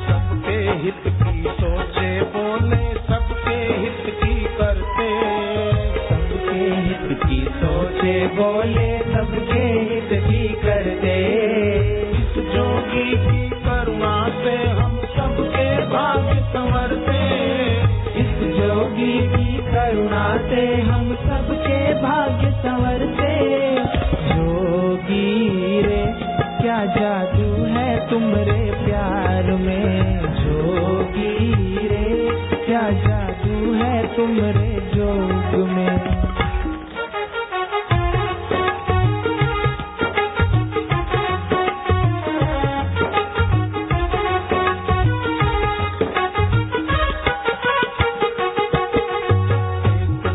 सबके हित की सोचे बोले सबके हित की करते, सबके हित की सोचे बोले सबके हित की करते। इस जोगी की करुणा से हम सबके भाग्य संवरते, इस जोगी की करुणा से हम सबके भाग्य संवरते। जोगी रे क्या जादू है तुम्हारे प्यार में, जोगी रे क्या जादू है तुम्हारे जोग जोग में।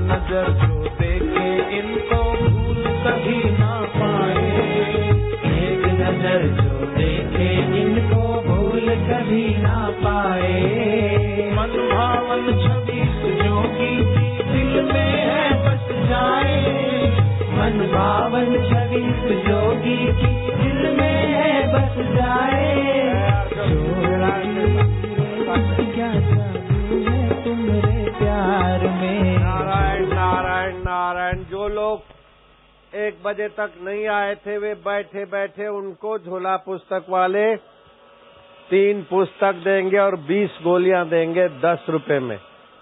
नजर जो देखे इनको भूल कभी ना पाए, एक नजर जो देखे इनको भूल कभी ना पाए। मन भावन छवि जोगी की दिल में है बस जाए, मन भावन छवि जोगी की दिल में है बस जाए। क्या जादू है तुम्हारे प्यार में। नारायण नारायण नारायण। जो लोग 1 बजे तक नहीं आए थे वे बैठे बैठे उनको झोला पुस्तक वाले 3 पुस्तक देंगे और 20 गोलियां देंगे 10 रुपए में।